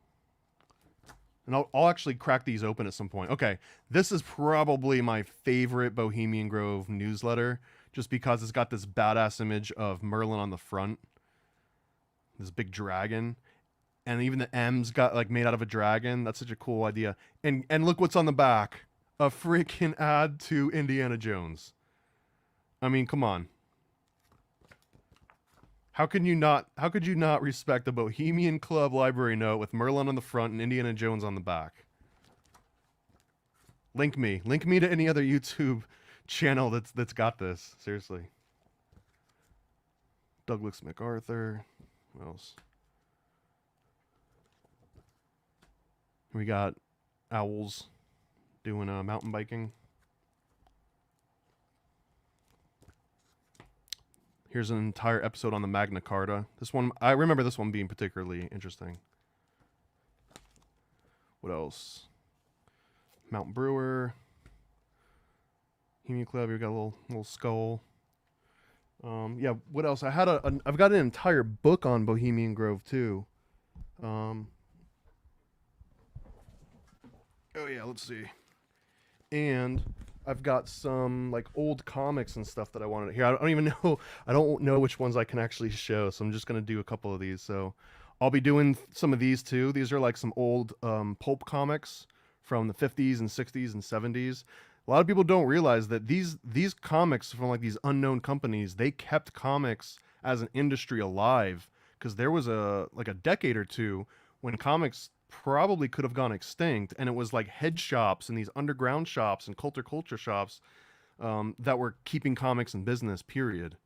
And I'll actually crack these open at some point. Okay, this is probably my favorite Bohemian Grove newsletter, just because it's got this badass image of Merlin on the front. This big dragon. And even the M's got like made out of a dragon. That's such a cool idea. And look what's on the back. A freaking ad to Indiana Jones. I mean, come on. How could you not respect a Bohemian Club library note with Merlin on the front and Indiana Jones on the back? Link me to any other YouTube channel that's got this. Seriously. Douglas MacArthur. What else? We got owls doing mountain biking. Here's an entire episode on the Magna Carta. This one, I remember this one being particularly interesting. What else? Mount Brewer. Bohemian Club, we got a little skull. Yeah, what else? I've got an entire book on Bohemian Grove too. Oh yeah, let's see. And I've got some like old comics and stuff that I wanted to hear. I don't know which ones I can actually show, so I'm just gonna do a couple of these. So I'll be doing some of these too. These are like some old pulp comics from the 50s and 60s and 70s. A lot of people don't realize that these comics from like these unknown companies, they kept comics as an industry alive, because there was a decade or two when comics probably could have gone extinct, and it was like head shops and these underground shops and culture shops that were keeping comics in business, period.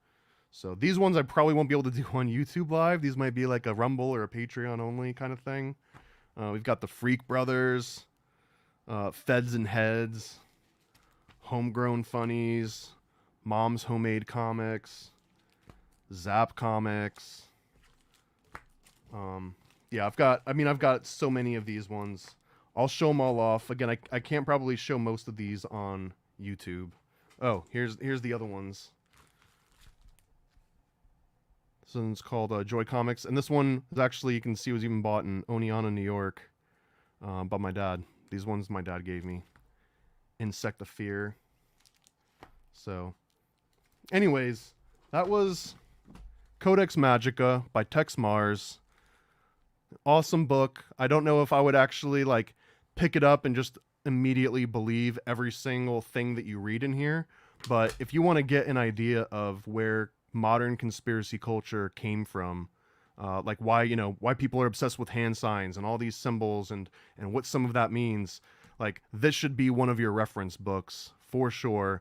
So these ones I probably won't be able to do on YouTube Live. These might be like a Rumble or a Patreon only kind of thing. We've got the Freak Brothers, Feds and Heads, Homegrown Funnies, Mom's Homemade Comics, Zap Comics. Yeah, I've got so many of these ones. I'll show them all off. Again, I can't probably show most of these on YouTube. Oh, here's the other ones. This one's called Joy Comics, and this one is actually, you can see, was even bought in Oneonta, New York, by my dad. These ones my dad gave me. Insect of Fear. So, anyways, that was Codex Magica by Texe Marrs. Awesome book. I don't know if I would actually like pick it up and just immediately believe every single thing that you read in here, but if you want to get an idea of where modern conspiracy culture came from, like why people are obsessed with hand signs and all these symbols and what some of that means, like this should be one of your reference books for sure.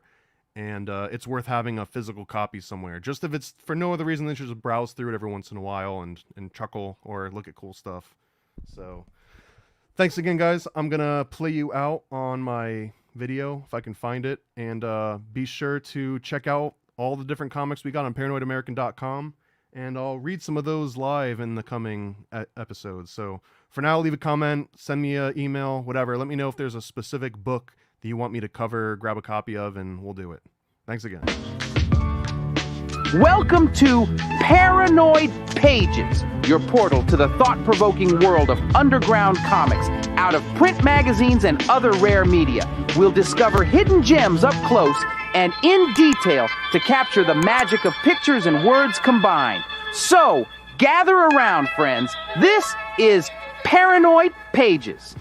And it's worth having a physical copy somewhere, just if it's for no other reason than just browse through it every once in a while and chuckle or look at cool stuff. So thanks again, guys. I'm gonna play you out on my video if I can find it. And be sure to check out all the different comics we got on paranoidamerican.com. And I'll read some of those live in the coming episodes. So for now, leave a comment, send me an email, whatever. Let me know if there's a specific book that you want me to cover, grab a copy of, and we'll do it. Thanks again. Welcome to Paranoid Pages, your portal to the thought-provoking world of underground comics out of print magazines and other rare media. We'll discover hidden gems up close and in detail to capture the magic of pictures and words combined. So, gather around, friends. This is Paranoid Pages.